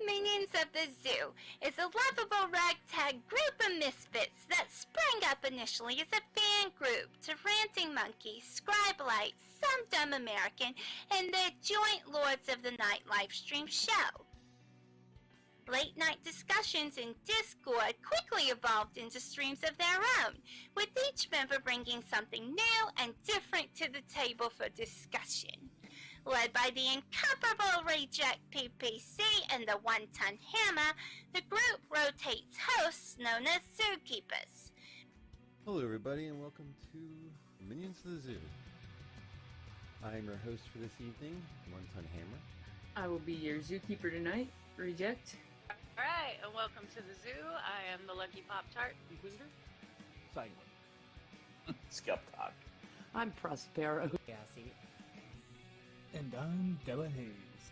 Minions of the Zoo is a lovable ragtag group of misfits that sprang up initially as a fan group to Ranting Monkey, Scribelite, Some Dumb American, and their joint Lords of the Night livestream show. Late night discussions in Discord quickly evolved into streams of their own, with each member bringing something new and different to the table for discussion. Led by the incomparable Reject PPC and the One-Ton Hammer, the group rotates hosts known as Zookeepers. Hello everybody and welcome to Minions of the Zoo. I am your host for this evening, One-Ton Hammer. I will be your Zookeeper tonight, Reject. Alright, and welcome to the zoo. I am the Lucky Pop-Tart Inquisitor. Sanguine. Skep, Tock. I'm Prospero. Cassie. And I'm Hazed.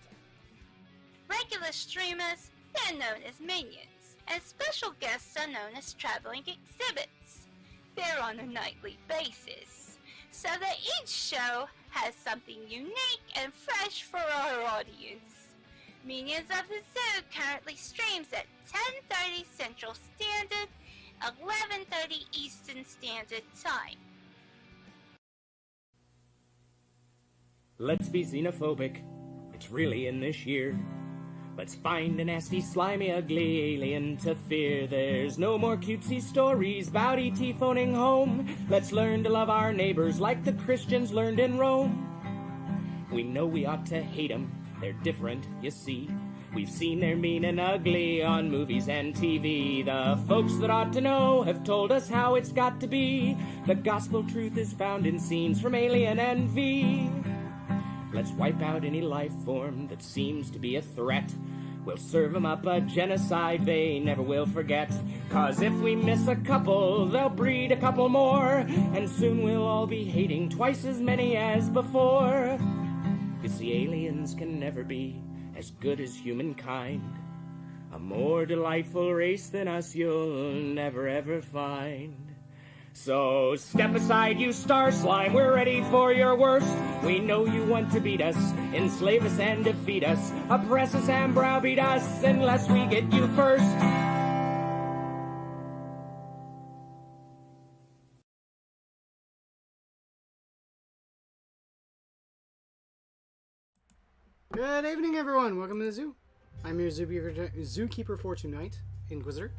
Regular streamers, they're known as minions, and special guests are known as traveling exhibits. They're on a nightly basis, so that each show has something unique and fresh for our audience. Minions of the Zoo currently streams at 10:30 Central Standard, 11:30 Eastern Standard Time. Let's be xenophobic, it's really in this year. Let's find a nasty, slimy, ugly alien to fear. There's no more cutesy stories about E.T. phoning home. Let's learn to love our neighbors like the Christians learned in Rome. We know we ought to hate them, they're different, you see. We've seen they're mean and ugly on movies and TV. The folks that ought to know have told us how it's got to be. The gospel truth is found in scenes from Alien and V. Let's wipe out any life form that seems to be a threat. We'll serve them up a genocide they never will forget. 'Cause if we miss a couple, they'll breed a couple more. And soon we'll all be hating twice as many as before. 'Cause the aliens can never be as good as humankind. A more delightful race than us you'll never ever find. So step aside, you star slime, we're ready for your worst. We know you want to beat us, enslave us and defeat us, oppress us and browbeat us unless we get you first. Good evening, everyone. Welcome to the zoo. I'm your Zookeeper for tonight, Inquisitor.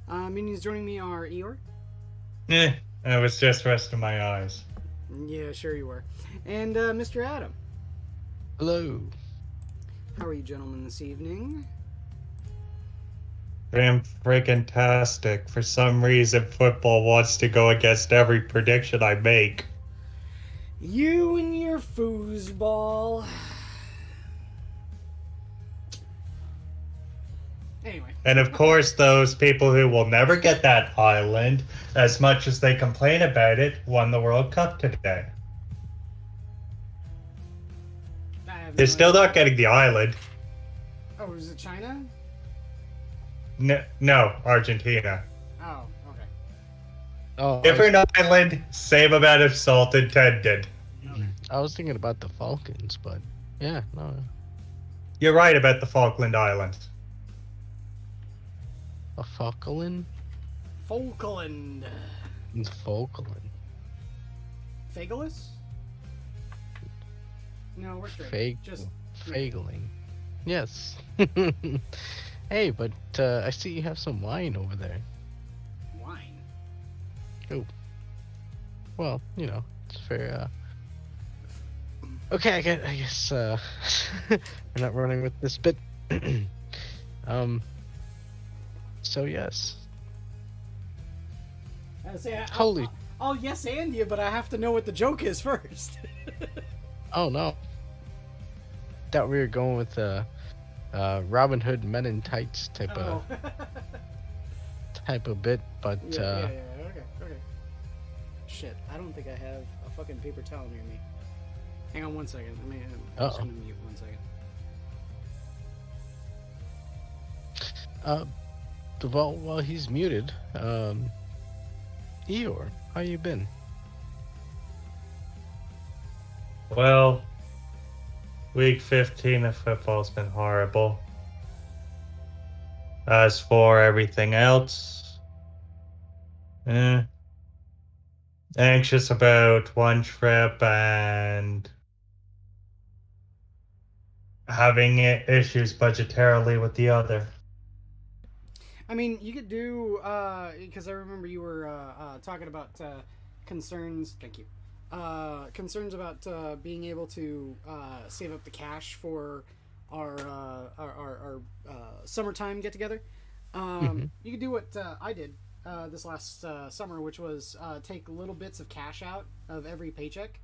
Minions joining me are Eeyore. I was just resting my eyes. Yeah, sure you were. And Mr. Adam. Hello. How are you gentlemen this evening? I'm freaking tastic. For some reason, football wants to go against every prediction I make. You and your foosball. Anyway. And of course, those people who will never get that island, as much as they complain about it, won the World Cup today. They're still not getting the island. Oh, is it China? No, Argentina. Oh, okay. Oh, Different island, same amount of salt intended. I was thinking about the Falcons, but yeah, no. You're right about the Falkland Islands. A Falkland? Falkland. Falkland. Fagelus? No, we're straight. Fagling. Yes. Hey, but I see you have some wine over there. Wine? Oh. Well, you know, it's fair. Okay, I guess we're not running with this bit. So yes. Holy. I'll yes and you, but I have to know what the joke is first. Oh no. Thought we were going with Robin Hood Men in Tights type of bit, but yeah, okay. Shit, I don't think I have a fucking paper towel near me. Hang on one second. I'm just gonna mute 1 second. While he's muted, Eeyore, how you been? Well, Week 15 of football's been horrible. As for everything else, anxious about one trip and having issues budgetarily with the other. I mean, you could do, because I remember you were talking about concerns. Thank you. Concerns about being able to save up the cash for our summertime get together. You could do what I did this last summer, which was take little bits of cash out of every paycheck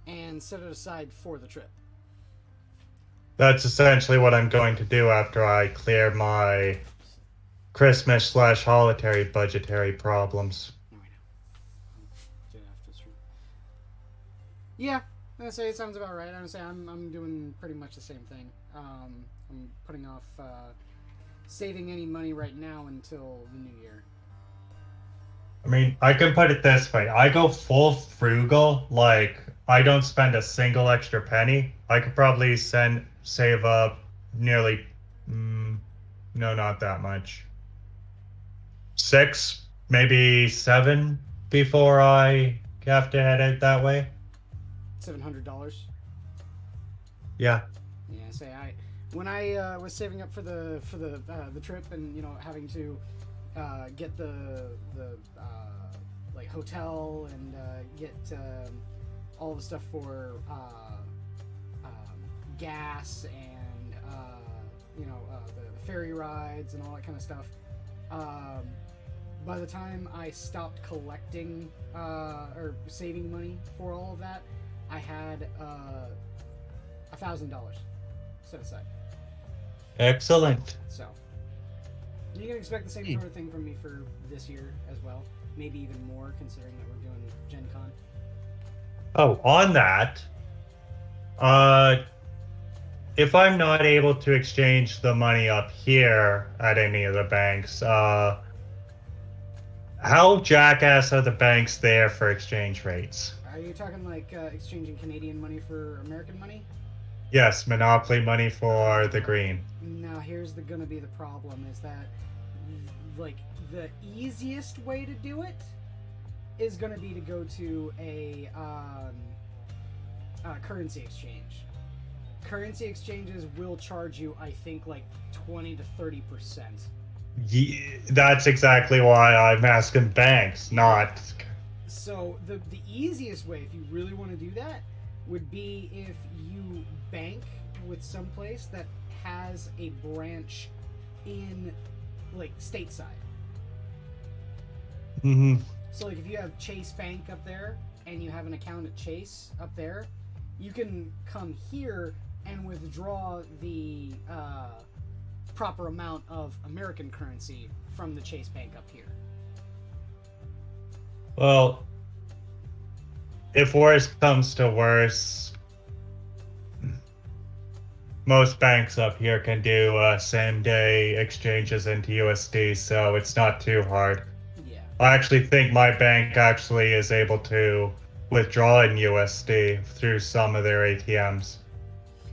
and set it aside for the trip. That's essentially what I'm going to do after I clear my Christmas/holiday budgetary problems. Yeah, I say it sounds about right. I would say I'm doing pretty much the same thing. I'm putting off saving any money right now until the new year. I mean, I can put it this way. I go full frugal. Like, I don't spend a single extra penny. I could probably save up nearly, no, not that much. 6, maybe 7 before I have to head out that way. $700. Yeah. Yeah. Say when I was saving up for the trip and having to get the like hotel and get all the stuff for gas and the ferry rides and all that kind of stuff. By the time I stopped collecting or saving money for all of that, I had $1,000 set aside. Excellent. So you can expect the same sort of thing from me for this year as well. Maybe even more, considering that we're doing Gen Con. Oh, on that, if I'm not able to exchange the money up here at any of the banks, how jackass are the banks there for exchange rates? Are you talking like exchanging Canadian money for American money? Yes, monopoly money for the green. Now, here's gonna be the problem: is that like the easiest way to do it is gonna be to go to a currency exchange. Currency exchanges will charge you, I think, like 20 to 30%. Yeah, that's exactly why I'm asking banks, not. So the easiest way, if you really want to do that, would be if you bank with some place that has a branch in, like, stateside. Mm-hmm. So, like, if you have Chase Bank up there and you have an account at Chase up there, you can come here and withdraw the proper amount of American currency from the Chase Bank up here. Well, if worse comes to worse, most banks up here can do same-day exchanges into USD, so it's not too hard. Yeah. I actually think my bank actually is able to withdraw in USD through some of their ATMs.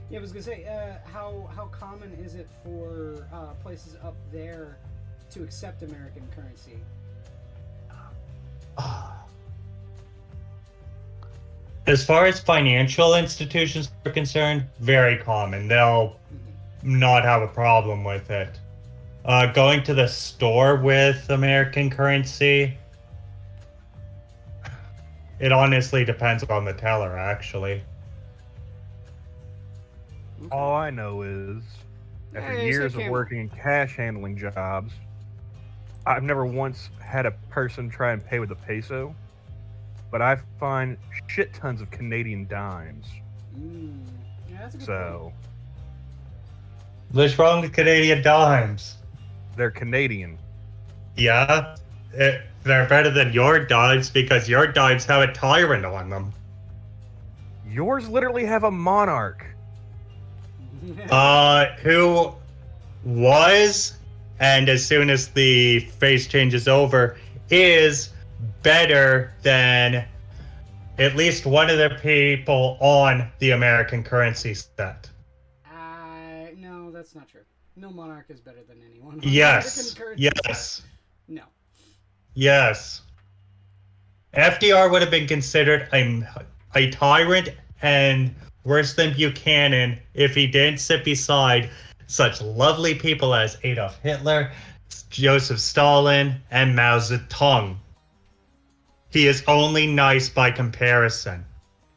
Yeah, I was gonna say, how common is it for places up there to accept American currency? As far as financial institutions are concerned, very common. They'll not have a problem with it. Going to the store with American currency, it honestly depends on the teller, actually. All I know is, after years of working in cash handling jobs, I've never once had a person try and pay with a peso, but I find shit tons of Canadian dimes. Yeah, that's a good So, point. What's wrong with Canadian dimes? They're Canadian. Yeah, they're better than your dimes because your dimes have a tyrant on them. Yours literally have a monarch. Who was, and as soon as the face changes over, is better than at least one of the people on the American currency set. No, that's not true. No monarch is better than anyone. Yes. Yes. No. Yes. FDR would have been considered a tyrant and worse than Buchanan if he didn't sit beside such lovely people as Adolf Hitler, Joseph Stalin, and Mao Zedong. He is only nice by comparison.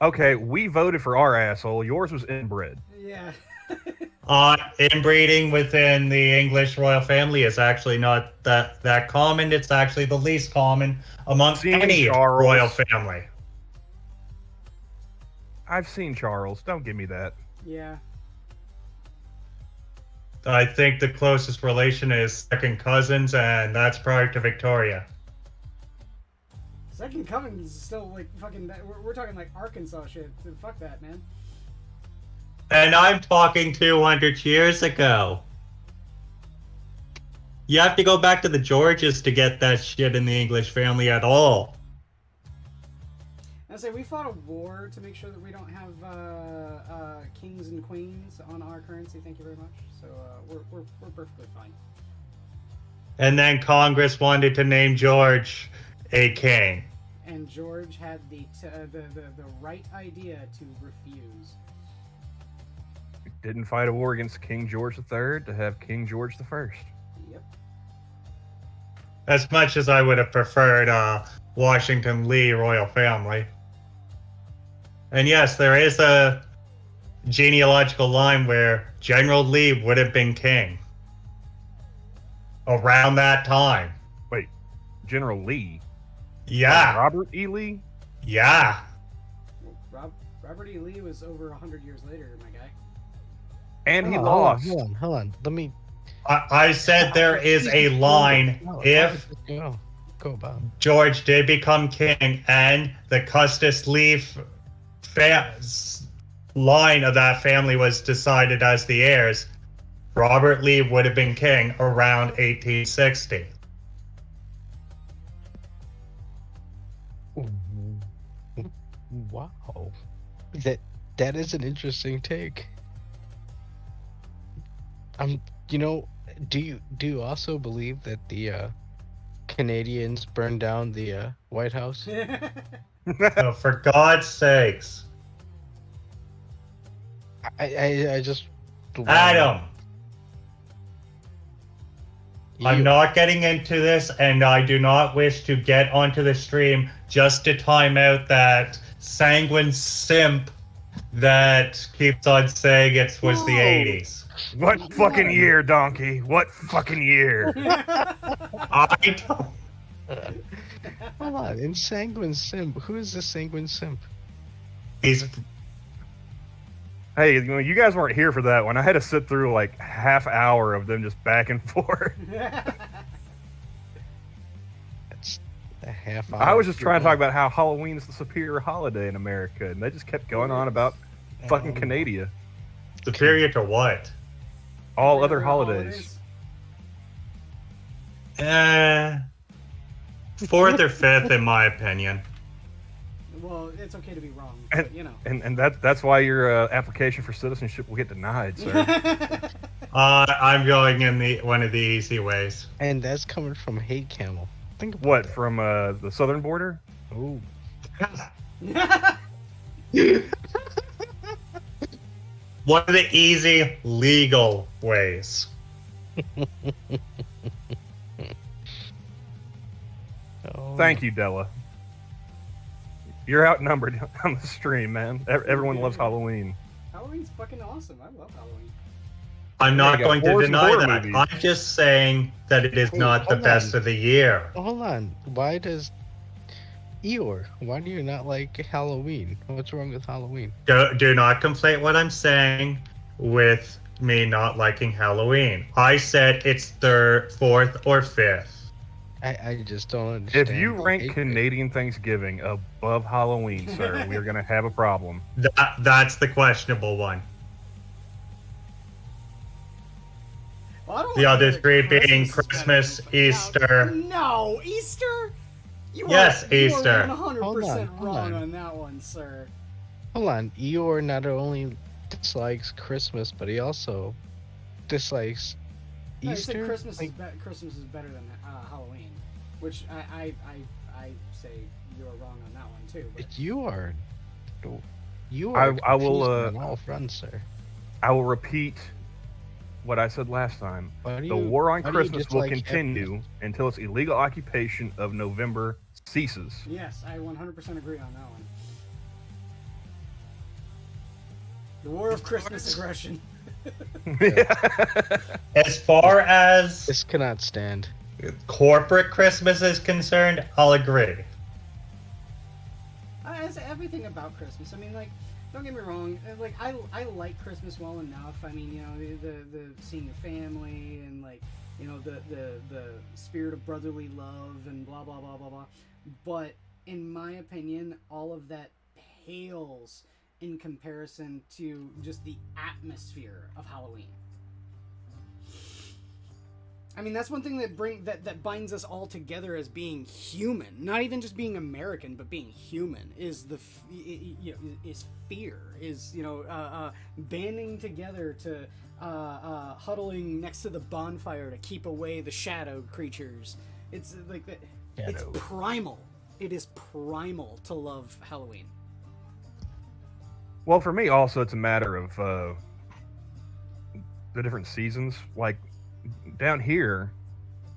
Okay, we voted for our asshole. Yours was inbred. Yeah. Inbreeding within the English royal family is actually not that common. It's actually the least common amongst any Charles. royal family. I've seen Charles. Don't give me that. Yeah. I think the closest relation is second cousins, and that's prior to Victoria. Second Cousins is still like fucking. We're talking like Arkansas shit. Fuck that, man. And I'm talking 200 years ago. You have to go back to the Georges to get that shit in the English family at all. I say we fought a war to make sure that we don't have kings and queens on our currency. Thank you very much. So we're perfectly fine. And then Congress wanted to name George a king. And George had the right idea to refuse. Didn't fight a war against King George III to have King George I. Yep. As much as I would have preferred Washington Lee royal family. And yes, there is a genealogical line where General Lee would have been king. Around that time. Wait, General Lee? Yeah. Robert E. Lee? Yeah. Robert E. Lee was over 100 years later, my guy. And he lost. Hold on. Let me. I said there is a line if go about. George did become king and the Custis Lee line of that family was decided as the heirs, Robert Lee would have been king around 1860. Wow, that is an interesting take. Do you also believe that the Canadians burned down the White House? Oh, for God's sakes. I just Adam. I'm not getting into this, and I do not wish to get onto the stream just to time out that sanguine simp that keeps on saying it was the 80s. What fucking year, donkey? What fucking year? I don't... Hold on, in Sanguine Simp, who is the Sanguine Simp? He's... Hey, you guys weren't here for that one. I had to sit through like half hour of them just back and forth. That's a half hour. I was just trying to talk about how Halloween is the superior holiday in America, and they just kept going on about fucking Canada. Superior to what? All other holidays. Fourth or fifth, in my opinion. Well, it's okay to be wrong, And, but, you know. and that's why your application for citizenship will get denied, sir. I'm going in one of the easy ways. And that's coming from Hate Camel. Think about What, that. from the southern border? Ooh. One of the easy legal ways. Thank you, Della. You're outnumbered on the stream, man. Everyone loves Halloween. Halloween's fucking awesome. I love Halloween. I'm not going to horror deny that. movies. I'm just saying that it is not the hold best on. of the year. Hold on. Why does Eeyore? Why do you not like Halloween? What's wrong with Halloween? Do not conflate what I'm saying with me not liking Halloween. I said it's third, fourth, or fifth. I just don't understand. If you the rank hate Canadian Thanksgiving above Halloween, sir, we are going to have a problem. That's the questionable one. Well, I don't The like other the three being better Christmas, than- Easter. No, Easter? Yes, Easter. You are 100% Hold wrong on. on that one, sir. Hold on. Eeyore not only dislikes Christmas, but he also dislikes No, Easter. you said Christmas, Like, Christmas is better than Halloween, which I say you're wrong on that one too. But you are. You I are. will, confused on all fronts, sir. I will repeat what I said last time. The war on Christmas will continue until its illegal occupation of November ceases. yes, I 100% agree on that one. The war of Christmas aggression. As far as this cannot stand. Corporate Christmas is concerned, I'll agree. As everything about Christmas. I mean, like, don't get me wrong. Like, I like Christmas well enough. I mean, you know, the seeing your family and, like, you know, the spirit of brotherly love and blah blah blah blah blah. But in my opinion, all of that pales in comparison to just the atmosphere of Halloween. I mean, that's one thing that binds us all together as being human. Not even just being American, but being human is is fear. Is banding together to huddling next to the bonfire to keep away the shadow creatures. It's like that. It's primal. It is primal to love Halloween. Well, for me, also, it's a matter of the different seasons. Like, down here,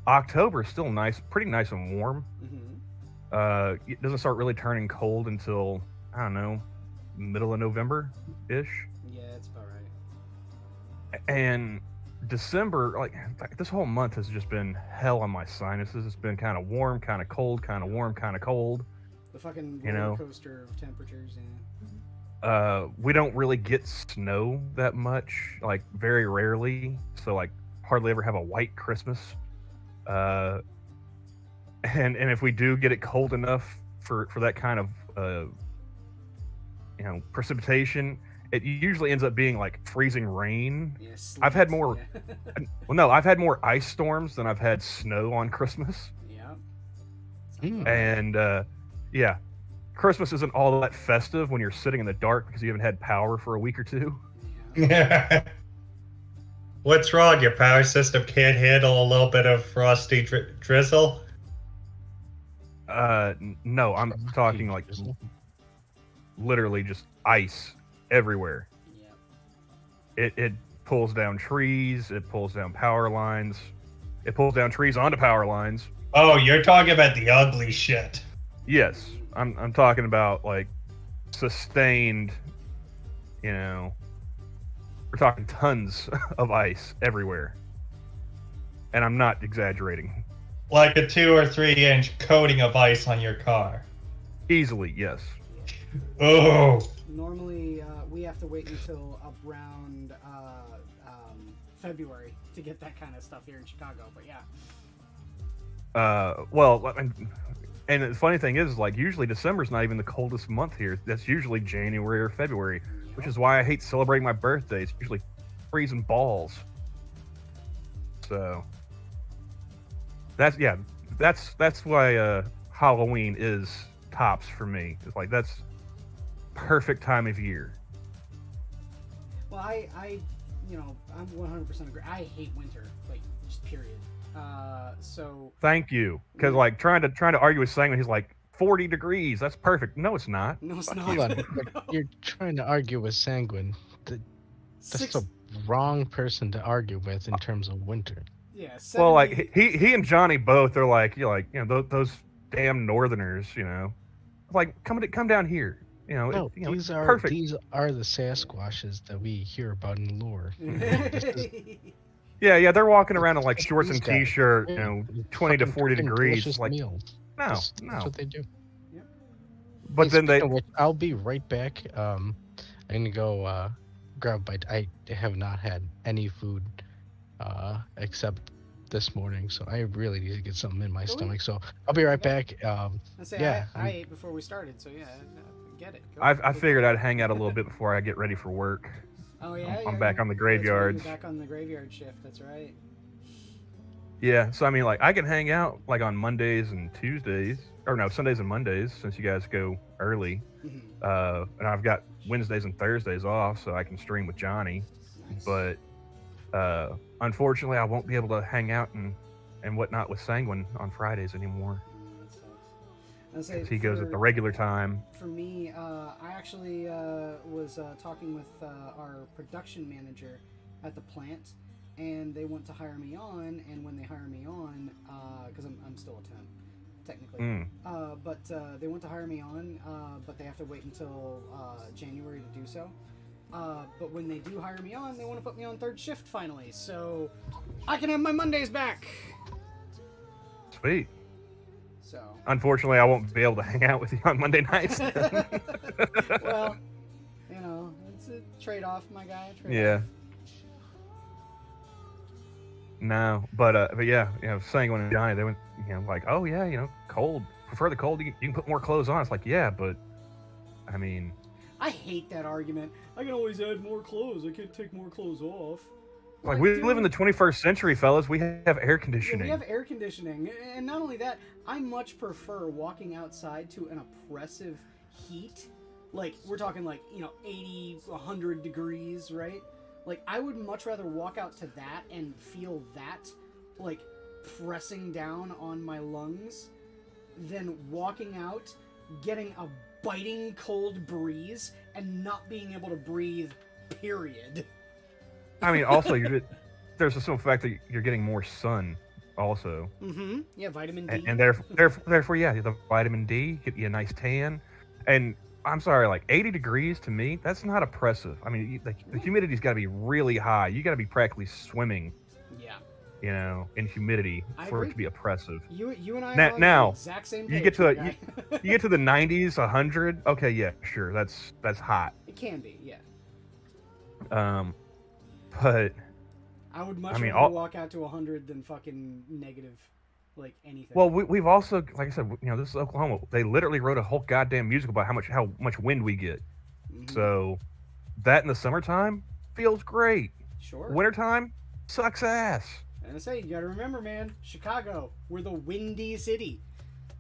October is still nice, pretty nice and warm. Mm-hmm. It doesn't start really turning cold until, I don't know, middle of November-ish. Yeah, that's about right. And December, like, this whole month has just been hell on my sinuses. It's been kind of warm, kind of cold, kind of warm, kind of cold. The fucking roller coaster of temperatures, yeah. We don't really get snow that much, like very rarely. So like hardly ever have a white Christmas. And if we do get it cold enough for that kind of precipitation, it usually ends up being like freezing rain. Yeah, I've had more I've had more ice storms than I've had snow on Christmas. Yeah. And yeah. Christmas isn't all that festive when you're sitting in the dark because you haven't had power for a week or two. Yeah. What's wrong? Your power system can't handle a little bit of frosty drizzle? No, I'm talking like literally just ice everywhere. Yeah. It pulls down trees, it pulls down power lines, it pulls down trees onto power lines. Oh, you're talking about the ugly shit. Yes. I'm talking about like sustained, we're talking tons of ice everywhere. And I'm not exaggerating. Like a 2 or 3 inch coating of ice on your car. Easily, yes. Oh. Normally, we have to wait until around February to get that kind of stuff here in Chicago, but yeah. And the funny thing is, like, usually December's not even the coldest month here. That's usually January or February, which is why I hate celebrating my birthday. It's usually freezing balls. So that's why Halloween is tops for me. It's like that's perfect time of year. Well, I'm 100% agree. I hate winter, like, just period. So Thank you, because like trying to argue with Sanguine, he's like 40 degrees. That's perfect. No, it's not. No, it's not. Hold on. You're trying to argue with Sanguine. That's the wrong person to argue with in terms of winter. Yeah. 70... Well, like he and Johnny both are like those damn Northerners. Like come down here. These are perfect. These are the Sasquatches that we hear about in lore. Yeah, they're walking around in like shorts and These guys, t-shirt, 20 to 40 cooking degrees. delicious Like, meals. no. That's what they do. Yep. But then they. Speaking of which, I'll be right back. I'm gonna go grab a bite. I have not had any food except this morning, so I really need to get something in my stomach. So I'll be right back. I ate before we started, so yeah, get it. I figured I'd hang out a little bit before I get ready for work. Oh yeah, I'm back on the graveyards. Back on the graveyard shift. That's right. Yeah, so I mean, like, I can hang out like on Mondays and Tuesdays, or no, Sundays and Mondays, since you guys go early. And I've got Wednesdays and Thursdays off, so I can stream with Johnny. Nice. But unfortunately, I won't be able to hang out and whatnot with Sanguine on Fridays anymore. That sucks. I'd say He goes at the regular time. For me, I actually was talking with our production manager at the plant, and they want to hire me on. And when they hire me on, because I'm still a temp, technically, but they want to hire me on, but they have to wait until January to do so. But when they do hire me on, they want to put me on third shift finally, so I can have my Mondays back. Sweet. So Unfortunately, I won't be able to hang out with you on Monday nights. well, you know, it's a trade-off, my guy. Yeah. No, but yeah, you know, Sanguine and Johnny, they went, you know, like, oh yeah, you know, cold. Prefer the cold. You can put more clothes on. It's like, yeah, but I mean, I hate that argument. I can always add more clothes. I can't take more clothes off. like we live in the 21st century, fellas. We have air conditioning. Yeah, we have air conditioning, and not only that, I much prefer walking outside to an oppressive heat. Like, we're talking like, you know, 80, 100 degrees, right? Like, I would much rather walk out to that and feel that, like, pressing down on my lungs than walking out, getting a biting cold breeze, and not being able to breathe, period. I mean, also, there's the simple fact that you're getting more sun, also. Mm-hmm. Yeah, vitamin D. And therefore, yeah, the vitamin D, get you a nice tan. And I'm sorry, like 80 degrees to me, that's not oppressive. I mean, the humidity's got to be really high. You got to be practically swimming. Yeah. You know, in humidity for it to be oppressive. You and I are on now the exact same page. you get to you get to the 90s, 100. Okay, yeah, sure, that's hot. It can be, yeah. But I would much rather walk out to 100 than fucking negative, like, anything. Well, we've also, like I said, you know, this is Oklahoma. They literally wrote a whole goddamn musical about how much wind we get. Mm-hmm. So that in the summertime feels great. Sure. Wintertime sucks ass. And I say, you gotta remember, man, Chicago, we're the windy city.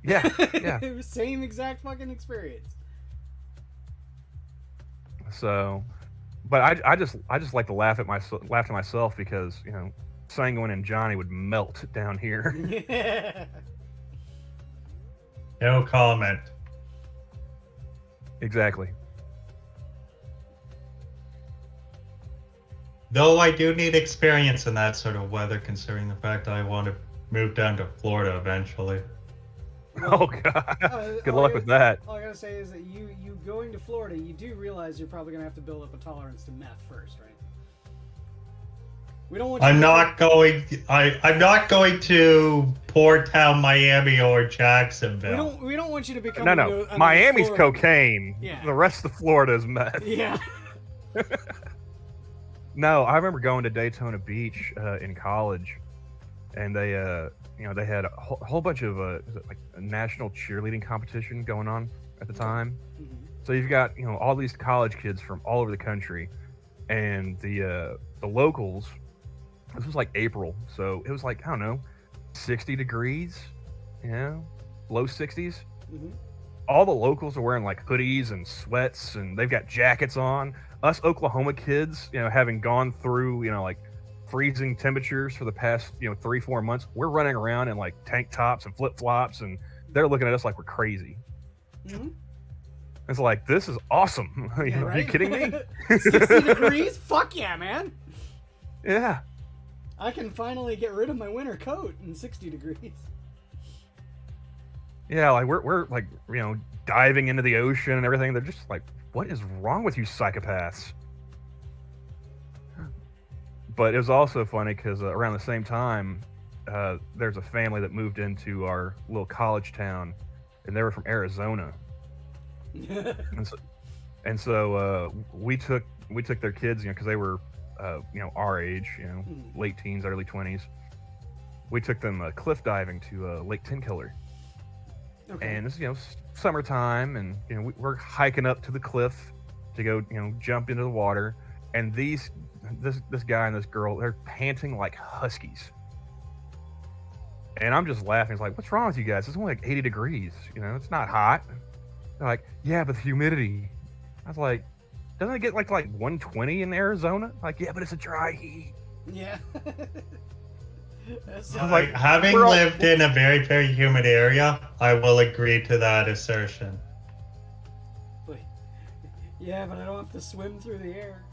Yeah, yeah. Same exact fucking experience. So, but I just like to laugh to myself because, you know, Sanguine and Johnny would melt down here. Yeah. No comment. Exactly. Though I do need experience in that sort of weather, considering the fact I want to move down to Florida eventually. Oh god. Good luck with that. All I gotta say is that you going to Florida, you do realize you're probably gonna have to build up a tolerance to meth first, right? We don't want. I'm not going to Port Town, Miami, or Jacksonville. We don't want you to become. No. Miami's cocaine. Yeah. The rest of Florida is meth. Yeah. No, I remember going to Daytona Beach in college, and they, you know, they had a whole bunch of like a national cheerleading competition going on at the time. Mm-hmm. So you've got, you know, all these college kids from all over the country, and the locals. This was like April, so it was like, I don't know, 60 degrees, you know, low 60s. Mm-hmm. All the locals are wearing like hoodies and sweats, and they've got jackets on. Us Oklahoma kids, you know, having gone through, you know, like freezing temperatures for the past, you know, 3-4 months, we're running around in like tank tops and flip flops, and they're looking at us like we're crazy. Mm-hmm. It's like, this is awesome. Yeah, right? Are you kidding me? 60 degrees? Fuck yeah, man. Yeah. I can finally get rid of my winter coat in 60 degrees. Yeah, like we're like, you know, diving into the ocean and everything. They're just like, what is wrong with you psychopaths? But it was also funny because around the same time, there's a family that moved into our little college town, and they were from Arizona. and so we took their kids, you know, because they were, you know, our age, you know, late teens, early 20s. We took them cliff diving to Lake Tenkiller. Okay. And this is, you know, summertime, and, you know, we're hiking up to the cliff to go, you know, jump into the water, and this guy and this girl, they're panting like huskies. And I'm just laughing. It's like, what's wrong with you guys? It's only like 80 degrees. You know, it's not hot. They're like, yeah, but the humidity. I was like, doesn't it get like 120 in Arizona? Like, yeah, but it's a dry heat. Yeah. I was like, having lived in a very, very humid area, I will agree to that assertion. Yeah, but I don't have to swim through the air.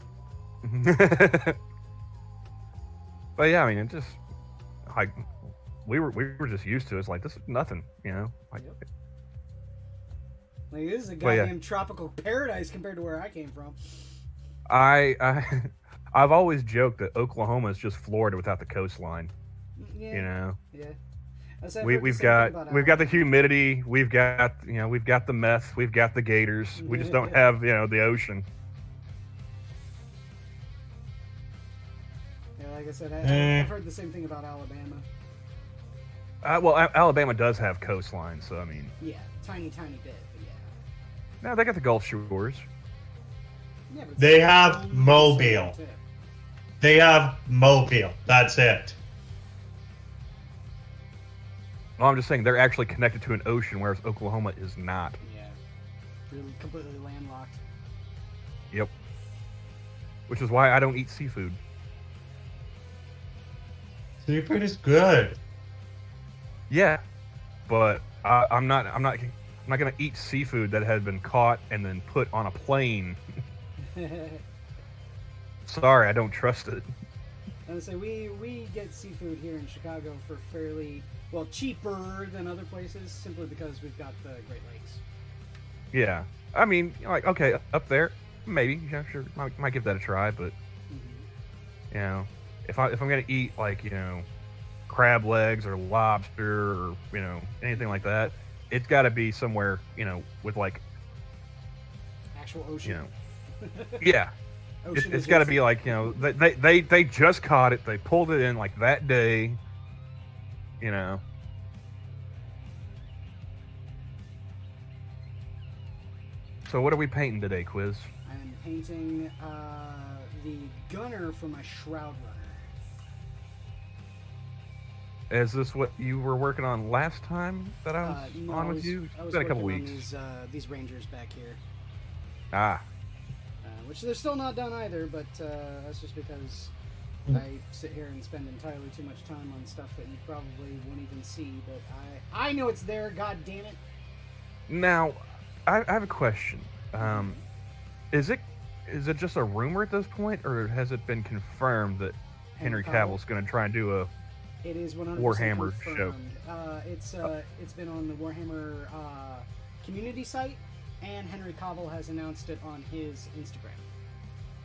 But yeah, I mean, it just like we were just used to it. It's like, this is nothing, you know. Like, Like, this is a goddamn tropical paradise compared to where I came from. I've always joked that Oklahoma is just Florida without the coastline. Yeah. You know. Yeah. We've got the humidity, we've got the meth, we've got the gators. We just don't have, the ocean. Yeah, like I said, I've heard the same thing about Alabama. Well, Alabama does have coastline, so I mean. Yeah, tiny bit, but yeah. No, they got the Gulf Shores. Yeah, but They have Mobile. They have Mobile. That's it. Well, I'm just saying they're actually connected to an ocean, whereas Oklahoma is not. Yeah, they're completely landlocked. Yep. Which is why I don't eat seafood. Seafood is good. Yeah, but I'm not gonna eat seafood that had been caught and then put on a plane. Sorry, I don't trust it. And so we get seafood here in Chicago for fairly cheaper than other places, simply because we've got the Great Lakes. Yeah, I mean, like, okay, up there, maybe, yeah, sure, might give that a try, but if I'm gonna eat crab legs or lobster or anything like that, it's got to be somewhere with actual ocean. Yeah. It's got to be like, they just caught it, they pulled it in like that day, So what are we painting today, Quiz? I'm painting the gunner for my Shroud Runner. Is this what you were working on last time that I was on with you? I was It's been a couple working weeks. on these Rangers back here. Which they're still not done either, but that's just because I sit here and spend entirely too much time on stuff that you probably won't even see, but I know it's there, god damn it. Now, I have a question. Is it just a rumor at this point, or has it been confirmed that Henry Cavill's going to try and do a It is 100% Warhammer show? It's been on the Warhammer community site, and Henry Cavill has announced it on his Instagram.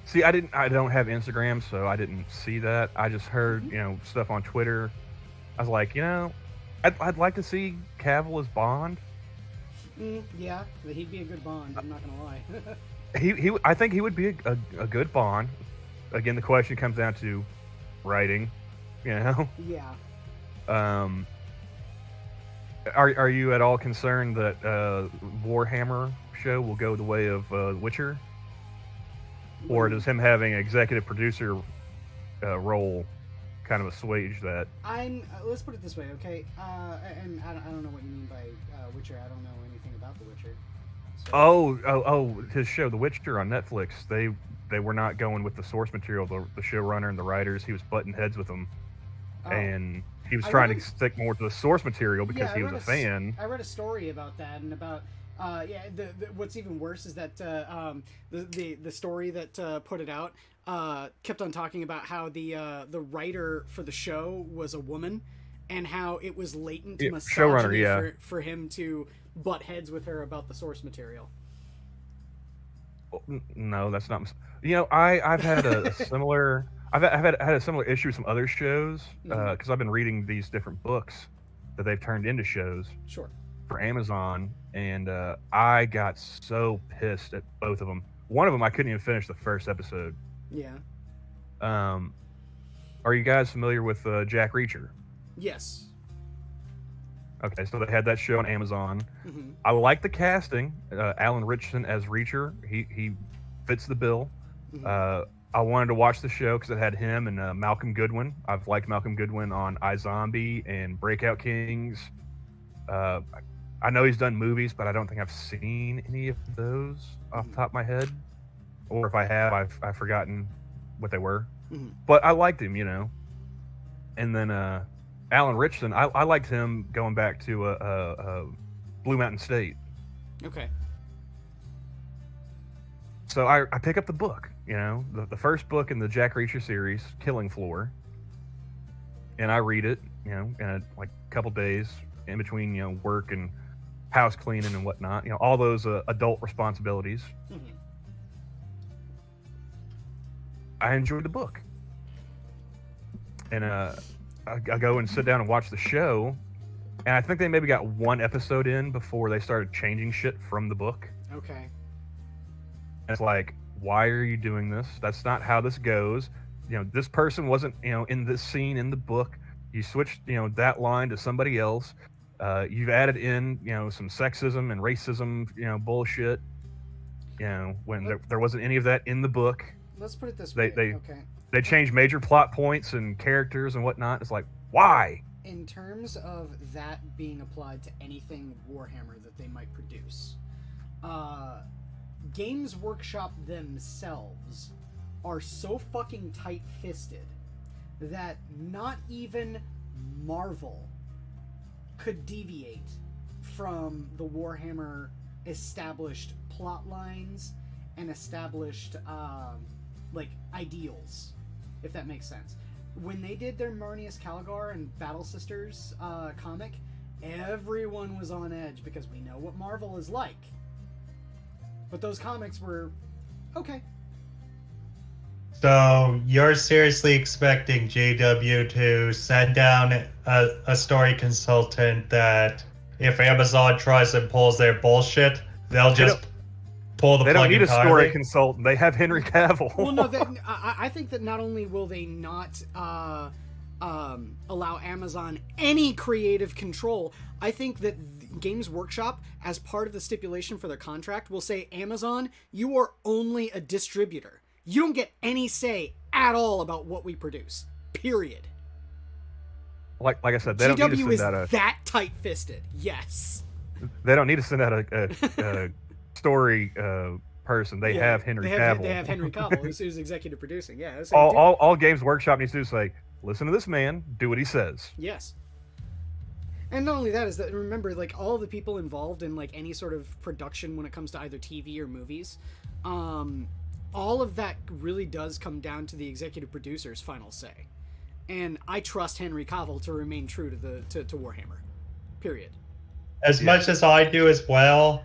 See, I don't have Instagram, so I didn't see that. I just heard, stuff on Twitter. I was like, I'd like to see Cavill as Bond. Yeah, he'd be a good Bond. I'm not gonna lie. I think he would be a good Bond. Again, the question comes down to writing, Yeah. Are you at all concerned that Warhammer show will go the way of Witcher? Or does him having an executive producer role kind of assuage that? Let's put it this way, okay? And I don't know what you mean by Witcher. I don't know anything about The Witcher. So. Oh! His show, The Witcher, on Netflix. They were not going with the source material. The showrunner and the writers, he was butting heads with them, and he was trying to stick more to the source material because he was a fan. I read a story about that, and about what's even worse is that the story that put it out kept on talking about how the writer for the show was a woman, and how it was latent misogyny for him to butt heads with her about the source material. No, that's not. I've had a similar. I've had a similar issue with some other shows because I've been reading these different books that they've turned into shows. Sure. For Amazon, and I got so pissed at both of them. One of them I couldn't even finish the first episode. Yeah. Are you guys familiar with Jack Reacher? Yes. Okay, so they had that show on Amazon. I like the casting. Alan Ritchson as Reacher, he fits the bill. I wanted to watch the show because it had him and Malcolm Goodwin. I've liked Malcolm Goodwin on iZombie and Breakout Kings. I know he's done movies, but I don't think I've seen any of those off the top of my head. Or if I have, I've forgotten what they were. Mm-hmm. But I liked him, you know. And then Alan Richardson, I liked him going back to Blue Mountain State. Okay. So I pick up the book, you know, the first book in the Jack Reacher series, Killing Floor. And I read it, you know, in a couple days in between, you know, work and house cleaning and whatnot, you know, all those adult responsibilities. Mm-hmm. I enjoyed the book. And I go and sit down and watch the show, and I think they maybe got one episode in before they started changing shit from the book. Okay. And it's like, why are you doing this? That's not how this goes. You know, this person wasn't, you know, in this scene in the book. You switched, you know, that line to somebody else. You've added in, you know, some sexism and racism, you know, bullshit. You know, when there wasn't any of that in the book. Let's put it this way. Okay. They changed major plot points and characters and whatnot. It's like, why? In terms of that being applied to anything Warhammer that they might produce, Games Workshop themselves are so fucking tight-fisted that not even Marvel could deviate from the Warhammer established plot lines and established ideals, if that makes sense. When they did their Marnius Calgar and Battle Sisters comic, everyone was on edge because we know what Marvel is like. But those comics were okay. So you're seriously expecting JW to send down a story consultant that if Amazon tries and pulls their bullshit, they'll just pull the plug entirely? They don't need a story consultant. They have Henry Cavill. Well, no, I think that not only will they not allow Amazon any creative control, I think that Games Workshop, as part of the stipulation for their contract, will say, Amazon, you are only a distributor. You don't get any say at all about what we produce. Period. Like I said, they don't need to GW send out is that tight-fisted. Yes. They don't need to send out a story person. They have Henry Cavill. They have Henry Cavill, who's executive producing. Yeah. All Games Workshop needs to do is say, listen to this man, do what he says. Yes. And not only that, is that, remember, like, all the people involved in, like, any sort of production when it comes to either TV or movies, all of that really does come down to the executive producer's final say. And I trust Henry Cavill to remain true to Warhammer. Period. As much as I do as well,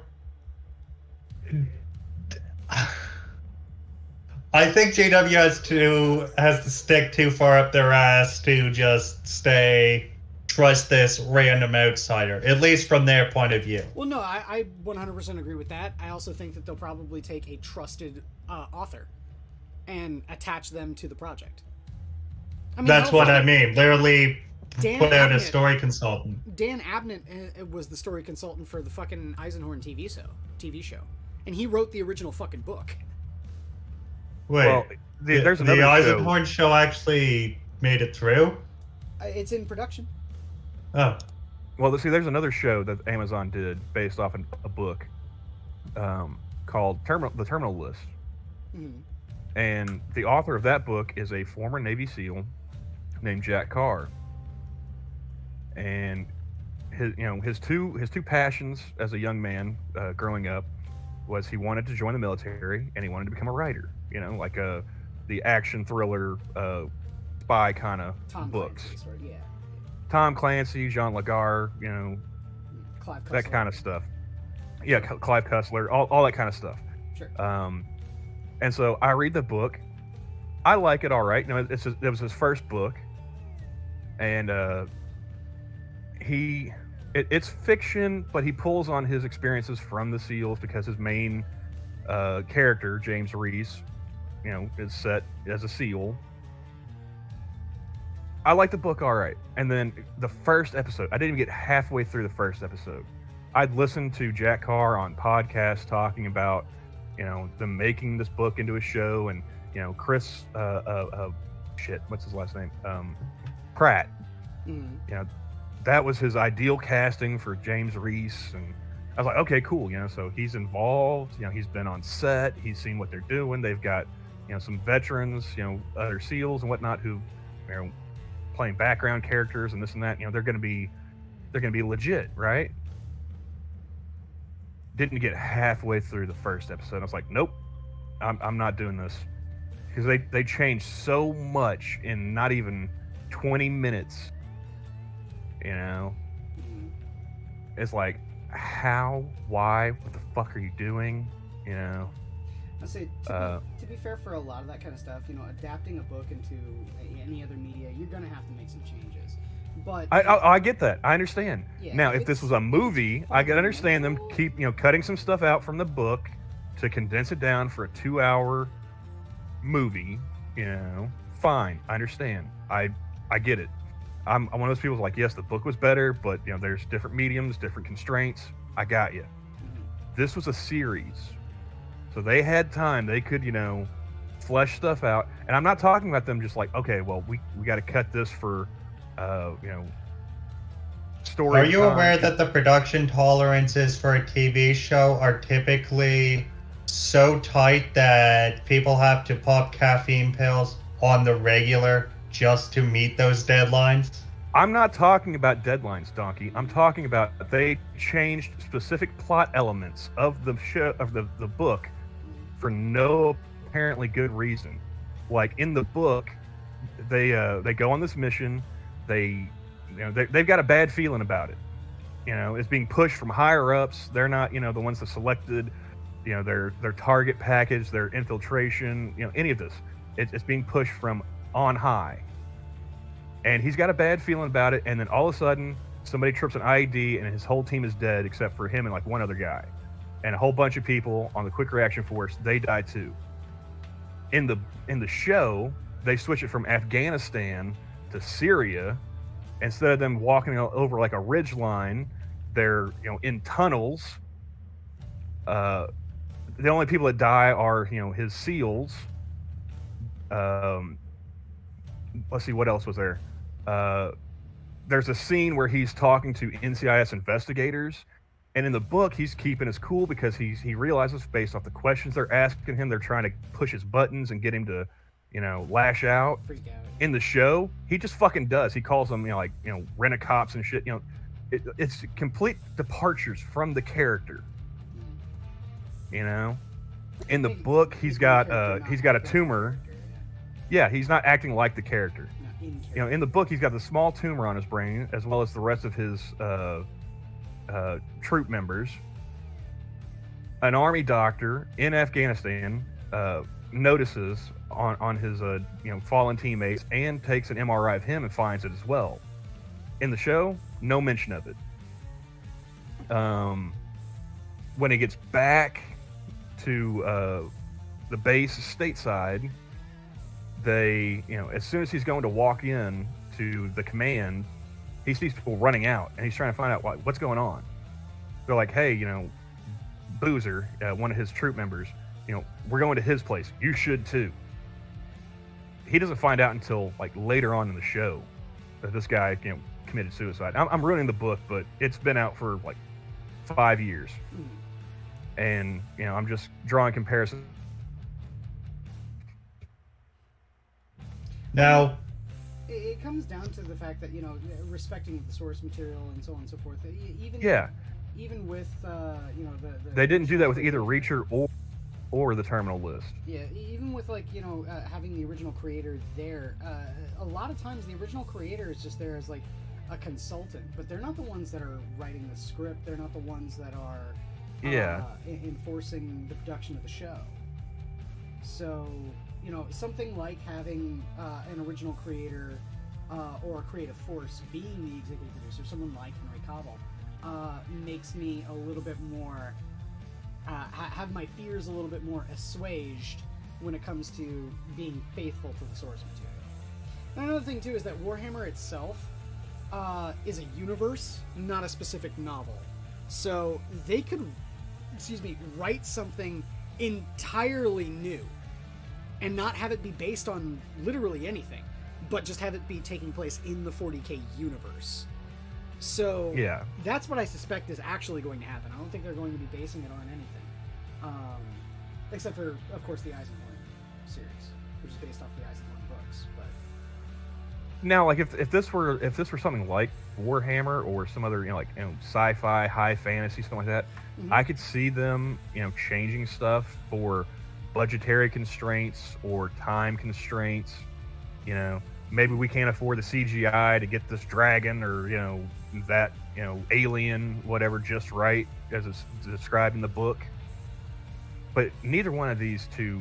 I think JW has to stick too far up their ass to just trust this random outsider, at least from their point of view. Well, no, I 100% agree with that. I also think that they'll probably take a trusted author and attach them to the project. I mean, that's what I mean. Literally put out a story consultant. Dan Abnett was the story consultant for the fucking Eisenhorn TV show. And he wrote the original fucking book. Wait, well, there's the Eisenhorn show actually made it through? It's in production. Oh. Well, see, there's another show that Amazon did based off a book called The Terminal List. Mm-hmm. And the author of that book is a former Navy SEAL named Jack Carr. And his two passions as a young man growing up was he wanted to join the military and he wanted to become a writer, like the action thriller spy kind of books. Yeah. Tom Clancy, Jean Lagarde, that kind of stuff. Yeah, Clive Cussler, all that kind of stuff. Sure. And so I read the book. I like it all right. It was his first book, and it's fiction, but he pulls on his experiences from the SEALs because his main character, James Reese, is set as a SEAL. I like the book all right. And then the first episode, I didn't even get halfway through the first episode. I'd listened to Jack Carr on podcasts talking about, them making this book into a show, and Chris, shit, what's his last name? Pratt. Mm-hmm. That was his ideal casting for James Reese, and I was like, okay, cool. So he's involved. He's been on set. He's seen what they're doing. They've got some veterans, other SEALs and whatnot who, playing background characters and this and that. They're gonna be legit, right? Didn't get halfway through the first episode. I was like, nope, I'm not doing this, because they changed so much in not even 20 minutes. It's like, how, why, what the fuck are you doing? I say, to be fair, for a lot of that kind of stuff, adapting a book into any other media, you're gonna have to make some changes. But I get that. I understand. Yeah, now, if this was a movie, I could understand them keep cutting some stuff out from the book to condense it down for a 2-hour movie. Fine. I understand. I get it. I'm one of those people who's like, yes, the book was better, but there's different mediums, different constraints. I got you. Mm-hmm. This was a series, so they had time. They could flesh stuff out. And I'm not talking about them just like, okay, well, we got to cut this for story. Are you aware that the production tolerances for a TV show are typically so tight that people have to pop caffeine pills on the regular just to meet those deadlines? I'm not talking about deadlines, Donkey. I'm talking about they changed specific plot elements of the show, of the book, for no apparently good reason. Like in the book, they go on this mission. They've got a bad feeling about it. It's being pushed from higher ups. They're not the ones that selected their target package, their infiltration, any of this. It's being pushed from on high, and he's got a bad feeling about it. And then all of a sudden, somebody trips an IED, and his whole team is dead except for him and like one other guy, and a whole bunch of people on the quick reaction force. They die too. In the show, they switch it from Afghanistan to Syria. Instead of them walking over like a ridge line, they're in tunnels. The only people that die are his SEALs. Let's see, what else was there? There's a scene where he's talking to NCIS investigators, and in the book he's keeping his cool because he realizes, based off the questions they're asking him, they're trying to push his buttons and get him to lash out. freak out. In the show, he just fucking does. He calls them rent-a-cops and shit. It's complete departures from the character. In the book, he's got a tumor. Yeah, he's not acting like the character. In the book, he's got the small tumor on his brain, as well as the rest of his troop members. An army doctor in Afghanistan notices on his fallen teammates and takes an MRI of him and finds it as well. In the show, no mention of it. When he gets back to the base stateside, they, as soon as he's going to walk in to the command, he sees people running out, and he's trying to find out what's going on. They're like, hey, Boozer, one of his troop members, we're going to his place. You should too. He doesn't find out until like later on in the show that this guy, committed suicide. I'm ruining the book, but it's been out for like 5 years. And, I'm just drawing comparisons. Now, it comes down to the fact that respecting the source material and so on and so forth. Even with they didn't do that with either Reacher or the Terminal List. Yeah, even with having the original creator there, a lot of times the original creator is just there as like a consultant, but they're not the ones that are writing the script. They're not the ones that are enforcing the production of the show. So something like having an original creator or a creative force being the executive producer, someone like Henry Cavill, makes me a little bit more have my fears a little bit more assuaged when it comes to being faithful to the source material. And another thing too is that Warhammer itself is a universe, not a specific novel. So they could, write something entirely new and not have it be based on literally anything, but just have it be taking place in the 40K universe. So Yeah. that's what I suspect is actually going to happen. I don't think they're going to be basing it on anything, except for, of course, the Eisenhorn series, which is based off the Eisenhorn books. But Now, like if this were something like Warhammer or some other sci-fi, high fantasy, something like that, I could see them changing stuff for budgetary constraints or time constraints. Maybe we can't afford the CGI to get this dragon or that alien, whatever, just right as it's described in the book. But neither one of these two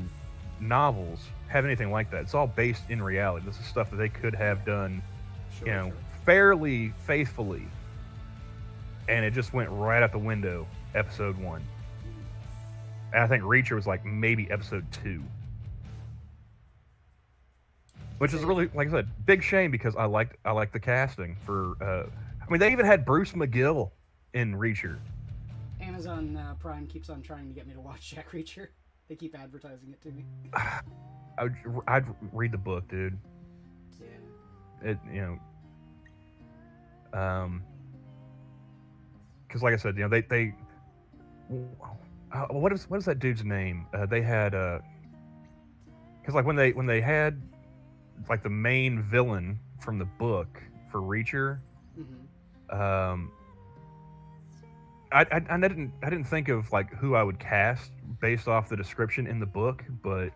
novels have anything like that. It's all based in reality. This is stuff that they could have done, fairly faithfully, and it just went right out the window. Episode 1, and I think Reacher was like maybe episode 2, which is really, like I said, big shame because I like the casting for. I mean, they even had Bruce McGill in Reacher. Amazon Prime keeps on trying to get me to watch Jack Reacher. They keep advertising it to me. I'd read the book, dude. Yeah. It because like I said, they what is that dude's name? They had because like when they had like the main villain from the book for Reacher, I didn't think of like who I would cast based off the description in the book, but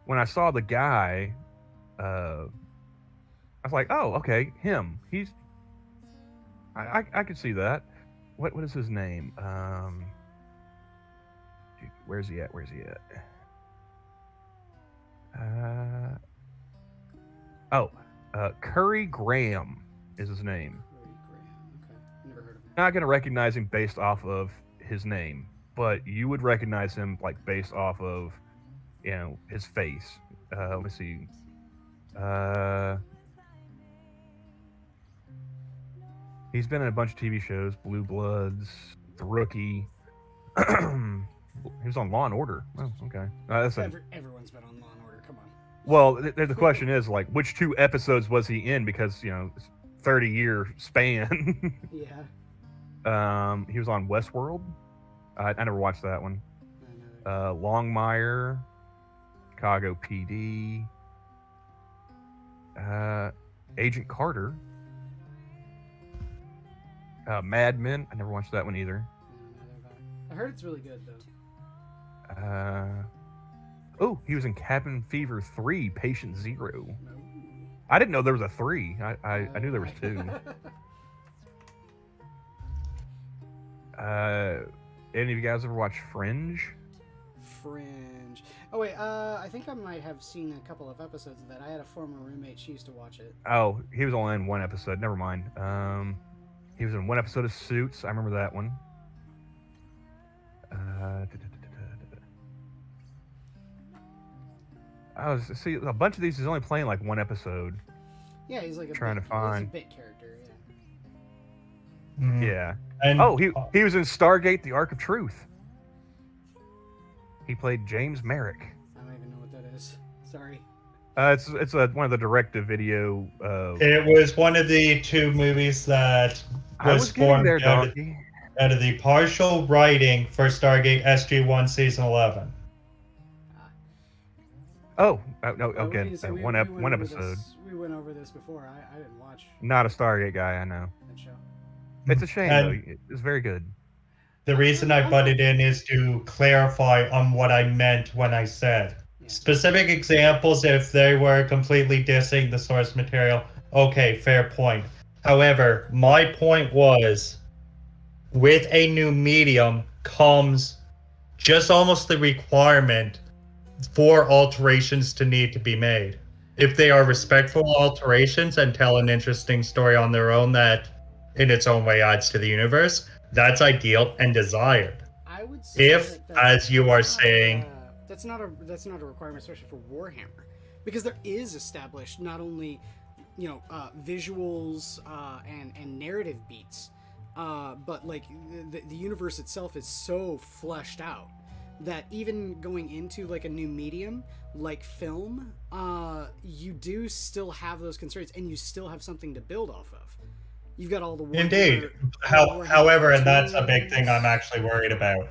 when I saw the guy, I was like, oh, okay, him. He's I could see that. What is his name? Where's he at? Curry Graham is his name. Okay. Never heard of him. Not gonna recognize him based off of his name, but you would recognize him like based off of, his face. Let me see. He's been in a bunch of TV shows: Blue Bloods, The Rookie. He was on Law and Order. Oh, okay. Everyone's been on Law and Order. Come on. Well, the question is like, which 2 episodes was he in? Because 30-year span. Yeah. He was on Westworld. I never watched that one. Longmire, Chicago PD, Agent Carter, Mad Men. I never watched that one either. I heard it's really good though. He was in Cabin Fever 3, Patient Zero. I didn't know there was a 3. I knew there was 2. Any of you guys ever watch Fringe? Fringe. Oh wait, I think I might have seen a couple of episodes of that. I had a former roommate; she used to watch it. Oh, he was only in 1 episode. Never mind. He was in 1 episode of Suits. I remember that one. See, a bunch of these is only playing like 1 episode. Yeah, he's like trying to He's find a bit character. Mm. Yeah. And he was in Stargate: The Ark of Truth. He played James Merrick. I don't even know what that is. Sorry. It's one of the direct-to-video. it was one of the 2 movies that was formed out of the partial writing for Stargate SG-1 Season 11. Oh, no, okay. We One episode. We went over this before. I didn't watch Not a Stargate guy, I know. that show. It's a shame, And though. It's very good. the reason I butted in is to clarify on what I meant when I said specific examples. If they were completely dissing the source material, okay, fair point. However, my point was, with a new medium comes just almost the requirement for alterations to need to be made. If they are respectful alterations and tell an interesting story on their own that in its own way adds to the universe, that's ideal and desired. I would say If, as you are saying, that's not a requirement, especially for Warhammer, because there is established not only visuals and narrative beats, but like the universe itself is so fleshed out that even going into like a new medium like film, you do still have those constraints, and you still have something to build off of. You've got all the Indeed. However, and that's a big thing I'm actually worried about.